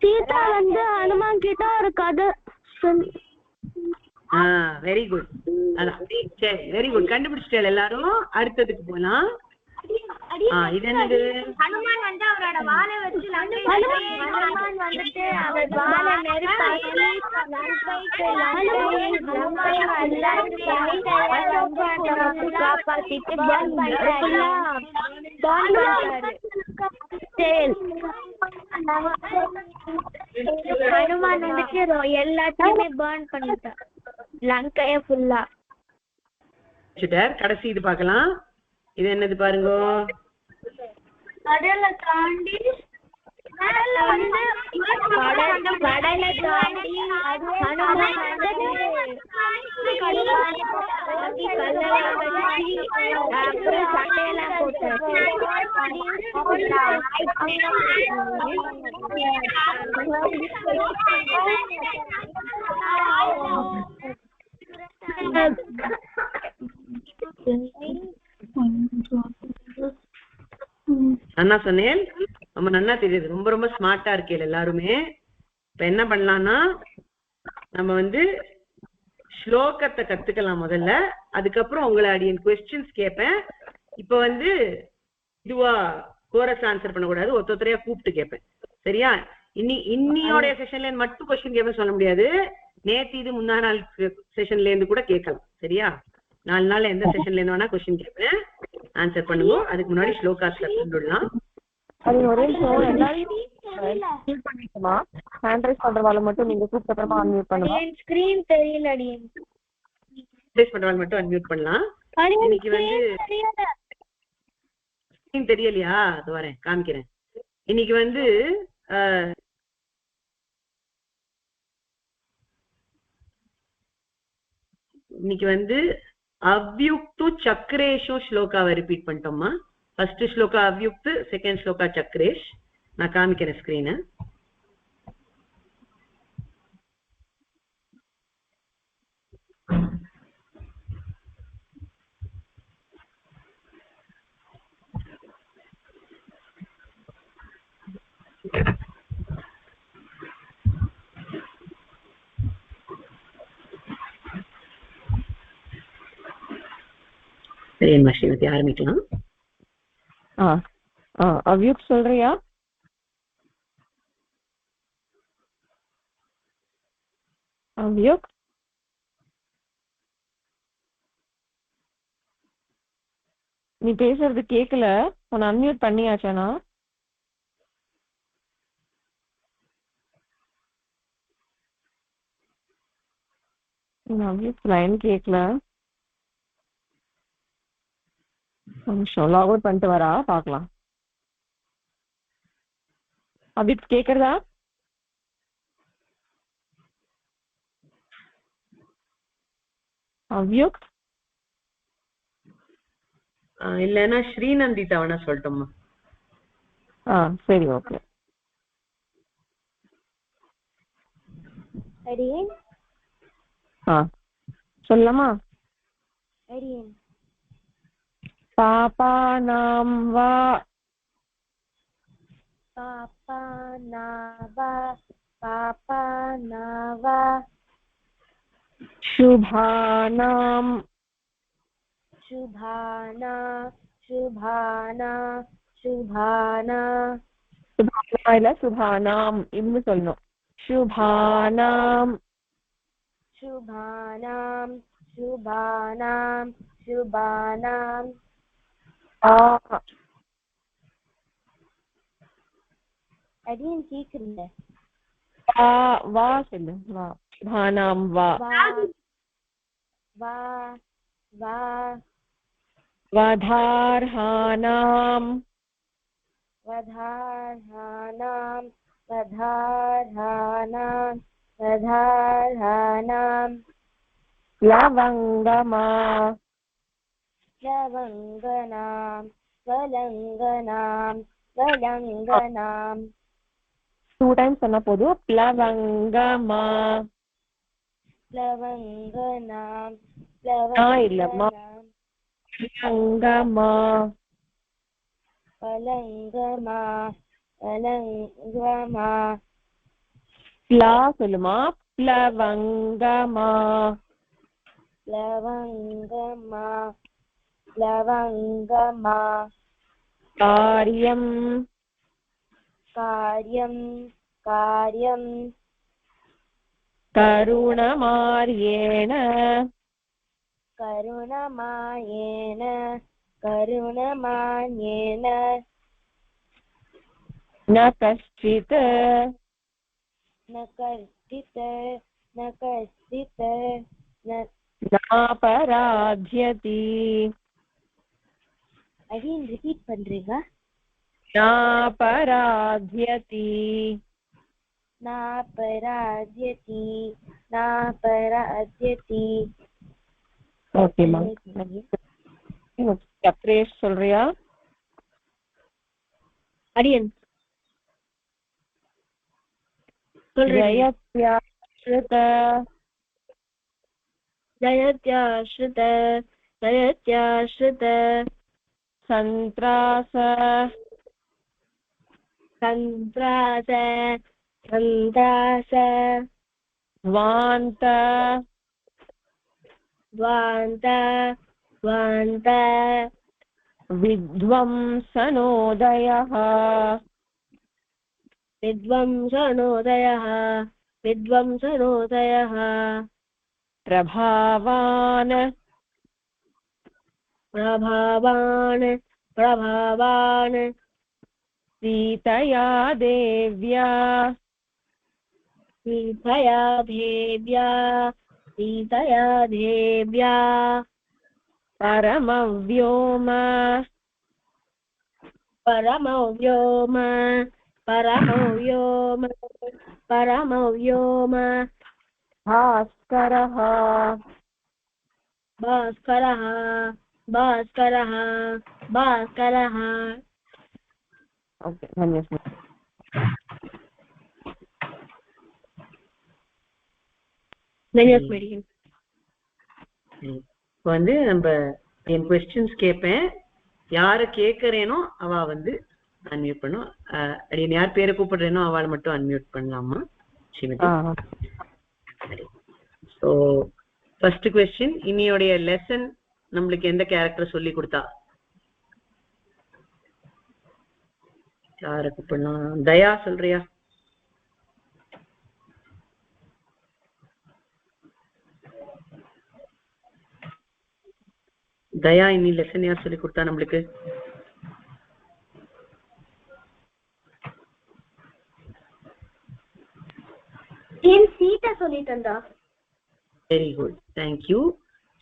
S2: சீதா வந்து ஹனுமான் கிட்ட ஒரு கதை
S1: வெரி குட். அதான் சரி, வெரி குட், கண்டுபிடிச்சிட்டேன் எல்லாரும். அடுத்ததுக்கு போலாம். இது என்னது?
S2: ஹனுமான் வந்து அவரோட வாளை வச்சு ஹனுமான் வந்துட்டு அவர் வாளை நெருப்பாக்கி காப்பாத்திட்டு ஹனுமான் வந்துட்டு எல்லாத்தையுமே பர்ன் பண்ணிட்டார் லங்கைய ஃபுல்லா.
S1: கடைசி இது பார்க்கலாம். இது என்னது பாருங்க?
S2: கடலை தாண்டி
S1: அண்ணா சொன்னேன், ரொம்ப நன்னா தெரியுது, ரொம்ப ரொம்ப ஸ்மார்ட்டா இருக்கீங்க எல்லாருமே. இப்ப என்ன பண்ணலாம்னா, நம்ம வந்து ஸ்லோகத்தை கத்துக்கலாம் முதல்ல, அதுக்கப்புறம் உங்களை அடியன் கொஸ்டின்ஸ் கேட்பேன். இப்ப வந்து இதுவா கோரஸ் ஆன்சர் பண்ணக்கூடாது, ஒருத்தரையா கூப்பிட்டு கேட்பேன், சரியா? இன்னியோட செஷன்ல இருந்து மட்டும் கொஸ்டின் கேட்பேன் சொல்ல முடியாது, நேற்று இது முந்தா நாள் செஷன்ல இருந்து கூட கேட்கலாம், சரியா? 4 நாள் எந்த செஷன்ல இருந்து வேணா கொஸ்டின் கேட்பேன், ஆன்சர் பண்ணுவோம். அதுக்கு முன்னாடி ஸ்லோகாஸ்ல கண்டுடலாம்.
S3: அது ஒரே ஹேண்ட் ரைஸ் பண்றவால மட்டும் நீங்க கூப்பிட்ட அப்புறமா அன்மியூட் பண்ணுங்க.
S2: ஸ்கிரீன் தெரியல அடியே.
S1: ரைஸ் பண்றவால மட்டும் அன்மியூட் பண்ணலாம். இன்னைக்கு வந்து ஸ்கிரீன் தெரியலையா? அது வரேன் காமிக்கிறேன். இன்னைக்கு வந்து அவ்யுக்து சக்ரேஷு ஸ்லோகாவை ரிப்பீட் பண்ணிட்டோம்மா. ஃபர்ஸ்ட் ஸ்லோகா அவ்யுக்து, செகண்ட் ஸ்லோகா சக்ரேஷ். நான் காமிக்கிறேன் ஸ்கிரீனை. சரிம்மா ஸ்ரீமதி, ஆரம்பிக்கலாம்.
S3: அவ்யுக் சொல்றியா? அவ்யுக் நீ பேசுறது கேக்கல, உன்னை அன்மியூட் பண்ணியாச்சானா? அவ்யுக் லைன் கேக்கல. நிமிஷம் லாக் அவுட் பண்ணிட்டு வரா, பார்க்கலாம். அப்படி கேக்குறதா? அவ்யோக்
S1: இல்லைன்னா ஸ்ரீநந்திதா வேணா சொல்லட்டுமா?
S3: சரி, ஓகே. சொல்லலாமா? பாபானாம் வா சுபானாம் இல்ல சுபானாம் இன்னும் சொல்லணும். சுபானாம் வா சொல்லு. வா சுபானாம் வா வதார்ஹானாம் லவங்கமா டூ டைம்ஸ் சொன்னா போதும். லவங்கமா இல்லம்மா லவங்கமா லா சொல்லுமா. லவங்கமா காரியம் கருணமார்யேண ந கஷ்டித் நாபராத்யதி.
S2: ரிப்பீட் பண்றீங்க?
S3: நாபராத்யதி. ஓகேமா. சப்ரேஷ் சொல்றியா?
S4: அடியன் ஜயத்யாஸ்ருத
S3: சந்திராச வாந்த வித்வம்சனோதயः பிரபாவான் சீதயா தேவ்யா பரமவ்யோம பாஸ்கரः ஓகே. தன்யஸ்மி.
S1: இப்போ வந்து நம்ம என் கொஸ்டின்ஸ் கேட்பேன். யாரை கேட்கறேனோ அவ வந்து அன்மியூட் பண்ணும். அப்படின்னு யார் பேரை கூப்பிடுறேனோ அவளை மட்டும் அன்மியூட் பண்ணலாமா ஸ்ரீமதி? ஸோ ஃபர்ஸ்ட் கொஸ்டின், இன்னையோடைய லெசன் நம்மளுக்கு எந்த கேரக்டர் சொல்லி கொடுத்தா? யாரை கூப்பிடலாம்? தயா சொல்றியா? தயா இன்னி லெசன் யார் சொல்லி கொடுத்தா நம்மளுக்கு?
S2: சீதா சொல்லிட்டா.
S1: Very good, thank you.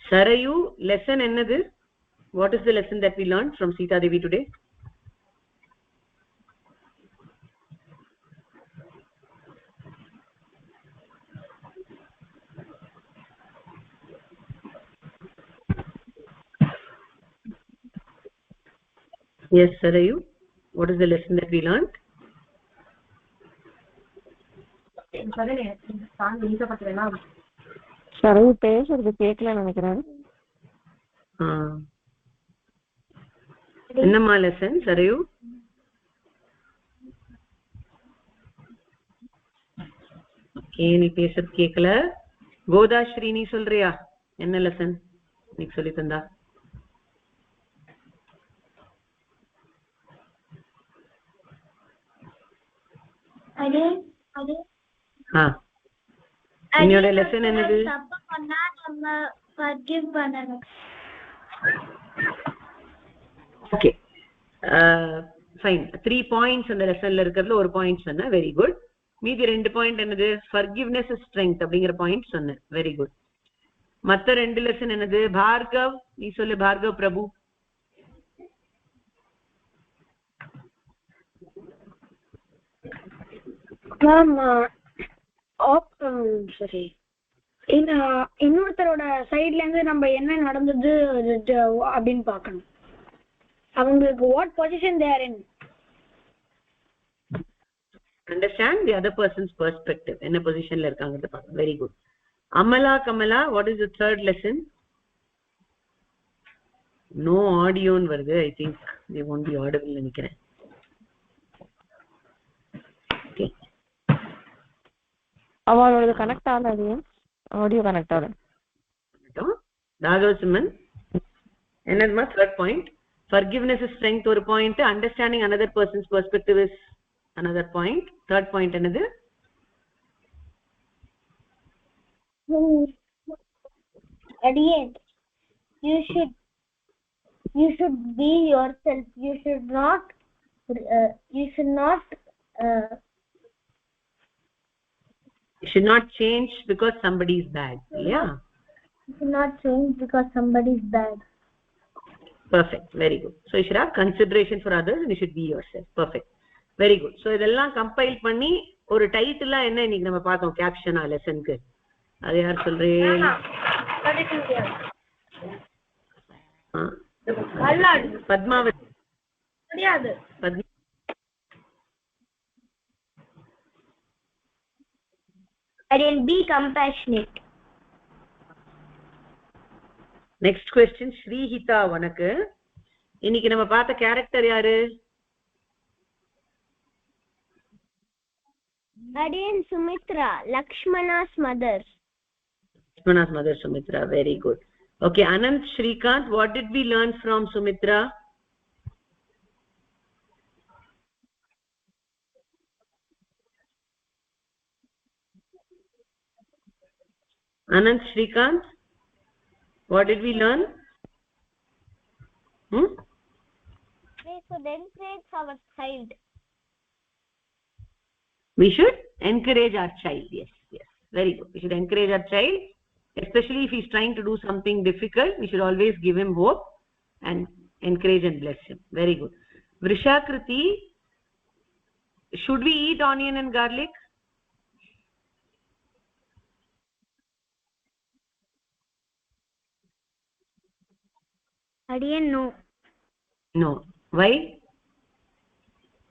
S1: Sarayu lesson என்னது? What is the lesson that we learned from Sita Devi today? Yes, Sarayu. What is the lesson that we learned?
S3: சரவு பேசுறது கேட்கல நினைக்கிறேன்.
S1: என்னம்மா லெசன் சரயு? நீ பேசுறது கேட்கல. கோதாஸ்ரீ நீ சொல்றியா என்ன லெசன் நீக்கு சொல்லி தந்தா? என்னோட லெசன் என்னது? Okay fine. 3 பாயிண்ட்ஸ் அந்த லெசன்ல இருக்கிறதுல ஒரு பாயிண்ட் சொன்ன, வெரி குட். மீதி 2 பாயிண்ட் என்னது? forgiveness is strength அப்படிங்கிற பாயிண்ட் சொன்ன, வெரி குட். மத்த 2 லெசன் என்னது? பார்கவ் நீ சொல்லு. பார்கவ் பிரபு.
S4: சரி, இன்னொருத்தரோட சைட்ல இருந்து நம்ம என்ன நடந்தது அப்படின்னு பார்க்கணும். அவங்களுக்கு what position they are in.
S1: Understand the other person's perspective. என்ன பொசிஷன்ல இருக்காங்கன்னு பாருங்க. Very good. Amala Kamala, what is the third lesson? No audio ன்னு வருது. I think they won't be audible நினைக்கிறேன். Okay.
S3: அவளோட கனெக்ட் ஆகல, ஆடியோ கனெக்ட் ஆகல.
S1: ராகவசிம்மன் என்னதுமா? third point. Forgiveness is strength ஒரு point. Understanding another person's perspective is another point. Third point என்னது?
S2: Again, you should be yourself. You should not
S1: change because somebody is bad. Yeah,
S2: you should not change because somebody is bad.
S1: Perfect, very good. So you should have consideration for others and you should be yourself. Perfect, very good. So இதெல்லாம் compile பண்ணி ஒரு டைட்டிலா என்ன இன்னைக்கு நம்ம பார்த்தோம் கேப்ஷனா லெசனுக்கு? அது யார் சொல்றேன்? பத்மாவதி
S2: முடியாது. I'll be compassionate.
S1: Next question, ஸ்ரீஹிதா உனக்கு. இன்னைக்கு நம்ம பார்த்த கேரக்டர் யாரு?
S2: Again, Sumitra, Lakshmana's mother.
S1: Lakshmana's mother, Sumitra, very good. Okay, Anand Shrikant, what did we learn from Sumitra? Anand Shrikant, what did we learn?
S2: We should encourage our child.
S1: We should encourage our child. Yes, very good. We should encourage our child, especially if he's trying to do something difficult. We should always give him hope and encourage and bless him. Very good. Vrishakriti, should we eat onion and garlic?
S2: Again,
S1: No. Why?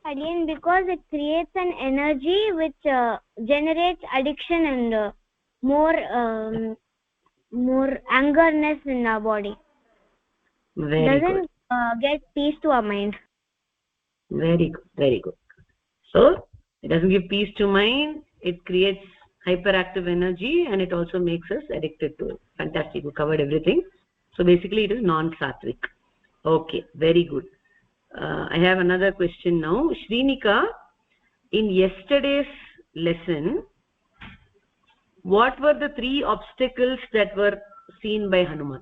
S2: Again, because it creates an energy which generates addiction and more angerness in our body.
S1: Very
S2: doesn't
S1: good.
S2: Get peace to our mind.
S1: Very good, very good. So it doesn't give peace to mind, it creates hyperactive energy and it also makes us addicted to it. Fantastic, you covered everything. So basically it is non-sattvic. Okay, very good. I have another question now. Shrinika, in yesterday's lesson, what were the 3 obstacles that were seen by Hanuman?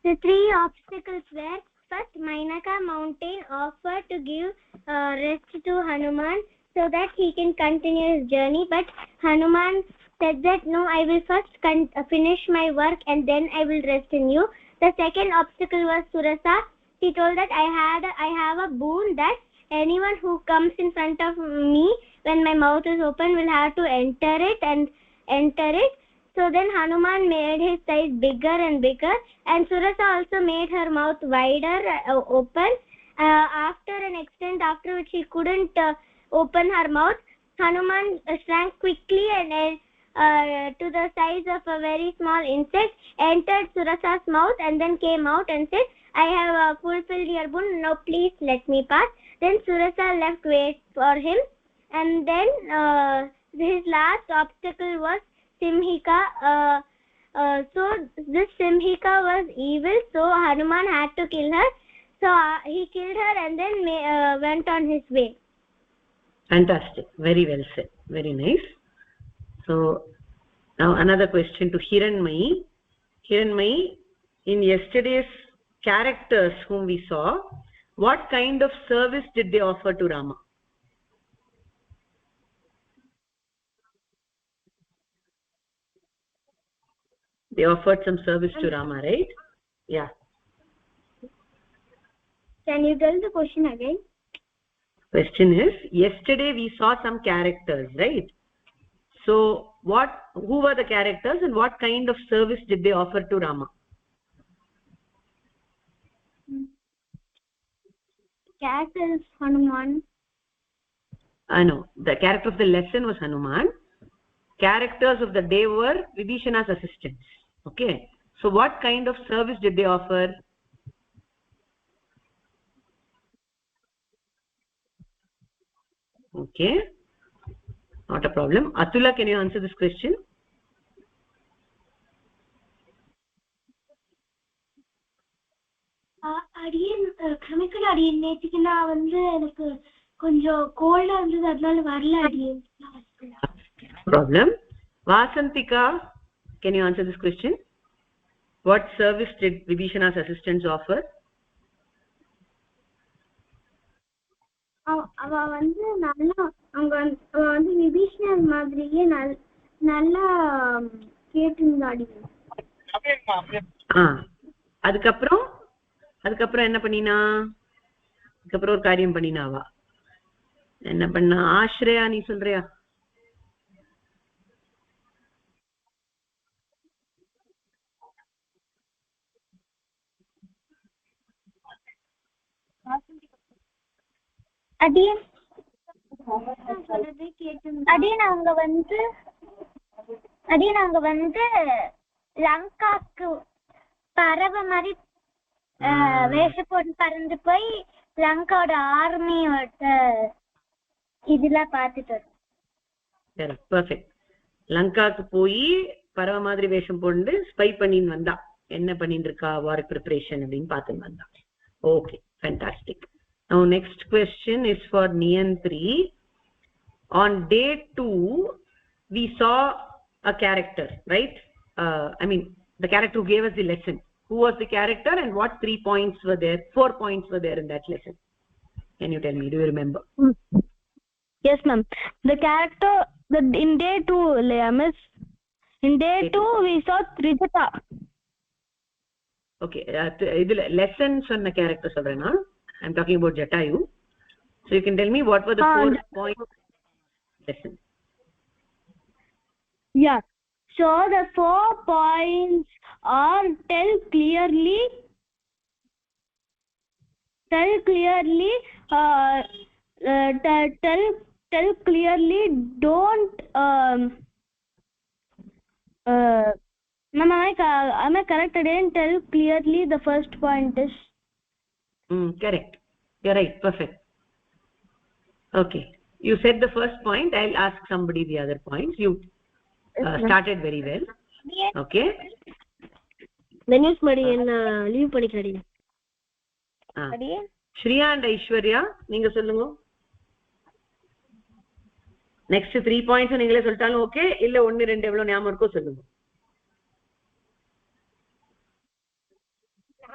S2: The 3 obstacles were: first, Mainaka mountain offered to give rest to Hanuman so that he can continue his journey, but Hanuman said that no, I will first finish my work and then I will rest in you. The second obstacle was Surasa. She told that I have a boon that anyone who comes in front of me when my mouth is open will have to enter it. So then Hanuman made his size bigger and bigger, and Surasa also made her mouth wider, open. After an extent after which she couldn't open her mouth, Hanuman shrank quickly and to the size of a very small insect, entered Surasa's mouth and then came out and said, I have fulfilled your boon, now please let me pass. Then Surasa left wait for him, and then his last obstacle was Simhika. So this Simhika was evil, so Hanuman had to kill her. So he killed her and then went on his way.
S1: Fantastic, very well said, very nice. So now another question to Hiranmayi. Hiranmayi, in yesterday's characters whom we saw, what kind of service did they offer to Rama? They offered some service to Rama, right? Yeah.
S2: Can you tell the question again?
S1: Question is, yesterday we saw some characters, right? So who were the characters and what kind of service did they offer to Rama?
S2: Character is Hanuman.
S1: No, the character of the lesson was Hanuman. Characters of the day were Vibhishana's assistants. Okay. So what kind of service did they offer? Okay. Not a problem. Atula, can you answer this question?
S2: கமிக்கல் அடியன் நேற்றுக்கு நான் எனக்கு கொஞ்சம் கோல்டா இருந்தது அதனால வரல அடியன்.
S1: Problem. Vasantika, can you answer this question? What service did Vibhishana's assistants offer?
S2: அவ நல்லா அவங்க விபீஷணர் மாதிரியே நல்லா கேட்டிருந்தாடி.
S1: அதுக்கப்புறம் என்ன பண்ணினா? அதுக்கப்புறம் ஒரு காரியம் பண்ணினாவா? என்ன பண்ணா? ஆශ්‍රயா, நீ சொல்றியா?
S2: அடியன் அவங்க லங்காக்கு பறவை மாதிரி வேஷ போட்டு பறந்து போய் லங்காவோட ஆர்மியோட இதெல்லாம் பார்த்துட்டு.
S1: பெர்ஃபெக்ட். லங்காக்கு போய் பறவை மாதிரி வேஷம் போட்டு ஸ்பை பண்ணின்னு வந்தா, என்ன பண்ணிட்டு இருக்கா, வார் ப்ரிப்பரேஷன் அப்படின்னு பார்த்துன்னு வந்தா. Okay, fantastic. Now next question is for Niyantri. On day 2 we saw a character, right? I mean the character who gave us the lesson. Who was the character and what 3 points were there? 4 points were there in that lesson. Can you tell me? Do you remember?
S3: Yes ma'am. The character in day 2, miss, in day 2 we saw Trijata.
S1: Okay, idhula lesson sonna character solrena. I'm talking about Jatayu. So you can tell me what were the 4 points lesson.
S3: Yeah. So the 4 points are tell clearly, tell clearly, don't ma'am, am I correct? I didn't tell clearly the first point is.
S1: Correct, you're right, perfect. Okay, you said the first point. I'll ask somebody the other points. You started very well. Okay,
S3: the news madiyan leave padikradi.
S1: Shriya and Aishwarya, neenga sollunga. Next 3 points நீங்களே சொல்லிட்டாலும் okay, இல்ல 1 2 எவ்வளவு ஞாபகம் இருக்கோ சொல்லுங்க.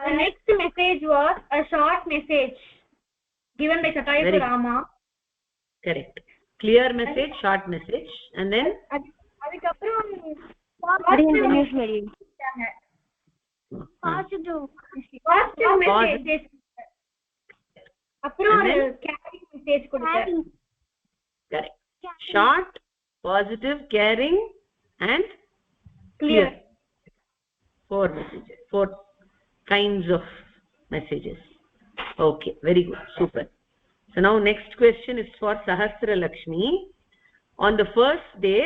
S2: The next message was a short message given by Jatayu to Rama.
S1: Correct. Clear message, short message, and then
S2: அதுக்கப்புறம் positive
S4: message அப்புறம் ஒரு caring message கொடுத்தார்.
S1: Correct. Short, positive, caring and clear. 4 messages, 4 kinds of messages. Okay, very good, super. So now next question is for Sahasra Lakshmi. On the first day,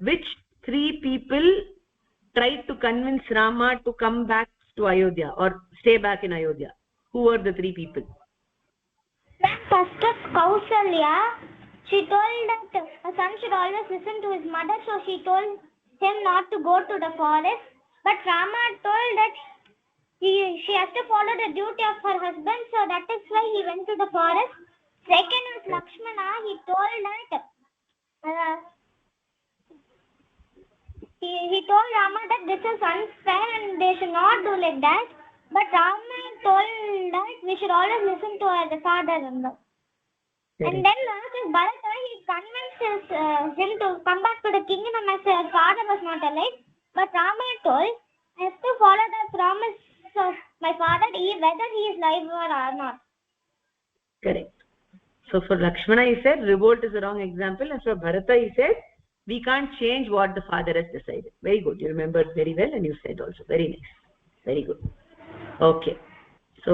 S1: which 3 people tried to convince Rama to come back to Ayodhya or stay back in Ayodhya? Who were the 3 people?
S2: First of Kausalya, she told that a son should always listen to his mother, so she told him not to go to the forest. But Rama told that she has to follow the duty of her husband, so that is why he went to the forest. Second was Lakshmana. He told that he told Rama that this is unfair and they should not do like that. But Rama told that we should always listen to the father-in-law. And then last is Bharata. He convinced him to come back to the kingdom as his father was not alive. But Rama told, I have to follow the promise of my father, whether he is alive or not.
S1: Correct. So for Lakshmana he said revolt is the wrong example, and for Bharata he said we can't change what the father has decided. Very good, you remembered very well, and you said also very nice, very good. Okay, so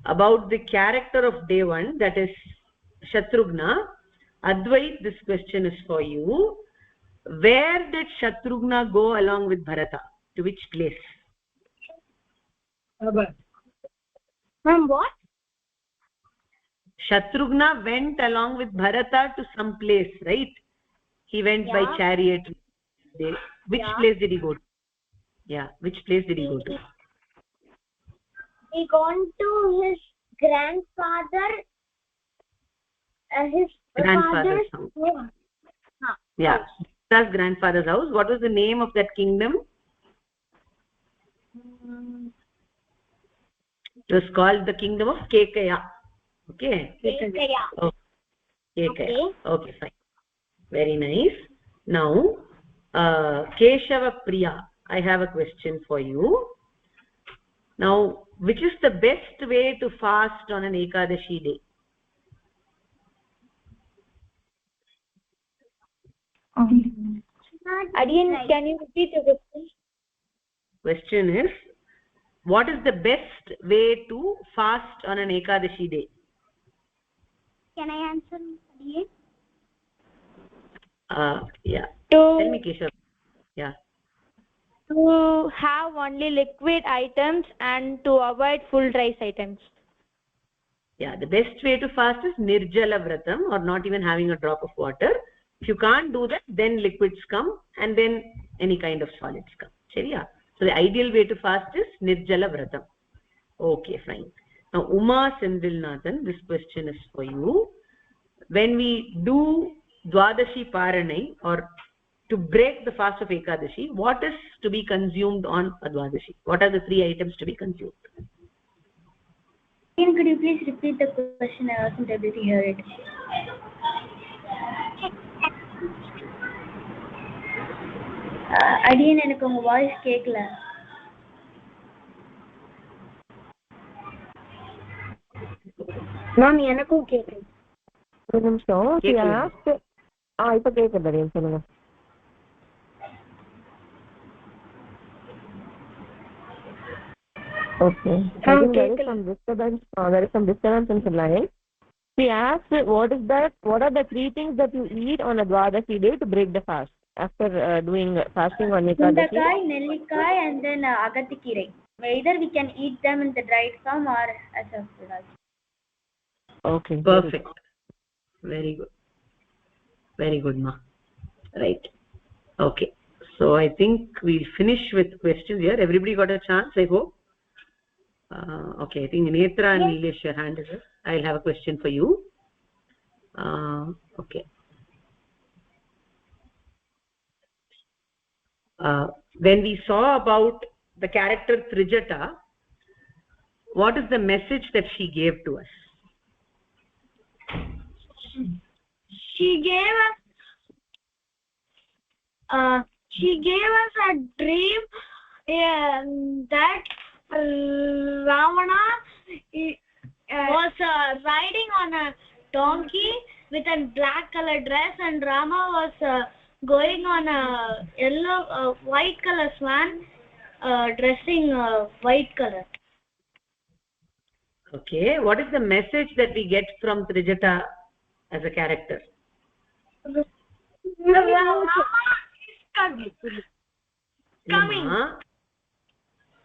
S1: about the character of day 1, that is Shatrughna, Advait, this question is for you. Where did Shatrughna go along with Bharata? To which place?
S2: From what?
S1: Shatrughna went along with Bharata to some place, right? He went by chariot. Which place did he go to? Yeah, which place did he go to?
S2: He gone to his grandfather's
S1: house. Yeah, his grandfather's house. What was the name of that kingdom? It was called the kingdom of Kekaya. Okay.
S2: Kekaya.
S1: Oh, Kekaya. Okay, fine. Very nice. Now Keshava Priya, I have a question for you. Now, which is the best way to fast on an Ekadashi day?
S2: Again, can you repeat the question?
S1: Question is, what is the best way to fast on an Ekadashi day?
S2: Can I answer again?
S1: Yeah. Tell me, Keshav. Yeah.
S3: To have only liquid items and to avoid full rice items.
S1: Yeah, the best way to fast is Nirjala Vratam, or not even having a drop of water. If you can't do that, then liquids come, and then any kind of solids come. Shariya? So the ideal way to fast is Nirjala Vratam. Okay, fine. Now Uma Sendilnathan, this question is for you. When we do Dwadashi Paranai, or to break the fast of Ekadashi, what is to be consumed on Dwadashi? What are the 3 items to be consumed?
S2: Could you please repeat the question? I wasn't able to hear it. Again, எனக்கு உங்க voice கேட்கல. Ma'am எனக்கும் கேட்கல.
S5: ஒரு நிமிஷம். இப்ப கேட்குது, சொல்லுங்க. Okay. There is some disturbance in the line. She asked, what are the 3 things that you eat on a Dwadashi day to break the fast after doing fasting on Ekadashi?
S2: Sundakai, Nellikai, and then Agathikirai. Either we can eat them in the dried form or as a food.
S1: Okay, perfect. Very good. Very good, ma. Right. Okay. So I think we'll finish with questions here. Everybody got a chance, I hope. Okay, I think Netra and Nilesh, your hand is up. I'll have a question for you. Okay. When we saw about the character Trijata, what is the message that she gave to us?
S2: She gave us a dream
S4: that Ravana was riding on a donkey with a black color dress, and Rama was going on a yellow white color swan, dressing white color.
S1: Okay, what is the message that we get from Trijata as a character?
S4: Rama is coming.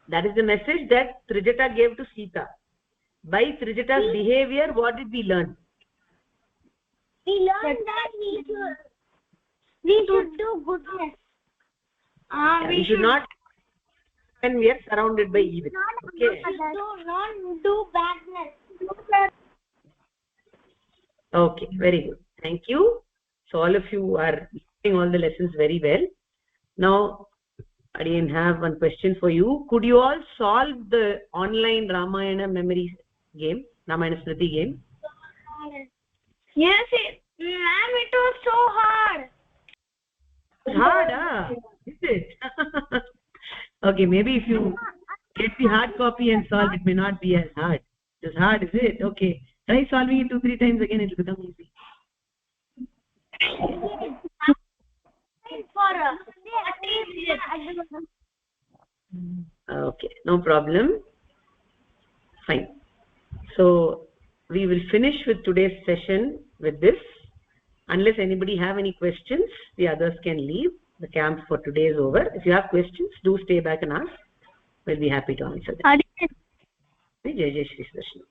S1: That is the message that Trijata gave to Sita. By Trijata's behavior, what did we learn?
S2: We learned that we should do goodness.
S1: We should not when we are surrounded by evil. Okay.
S2: Not do badness.
S1: Okay, very good. Thank you. So all of you are doing all the lessons very well. Now, I didn't have one question for you. Could you all solve the online Ramayana memory game, Ramayana Smriti game?
S4: Yes, ma'am, it was so hard.
S1: Hard, is it? Okay, maybe if you get the hard copy and solve, it may not be as hard. It's hard, is it? Okay. Try solving it 2-3 times again, it will become easy. Okay, no problem. Fine. So we will finish with today's session with this. Unless anybody have any questions, the others can leave. The camp for today is over. If you have questions, do stay back and ask. We'll be happy to answer them. Jai Jai Shri Krishna.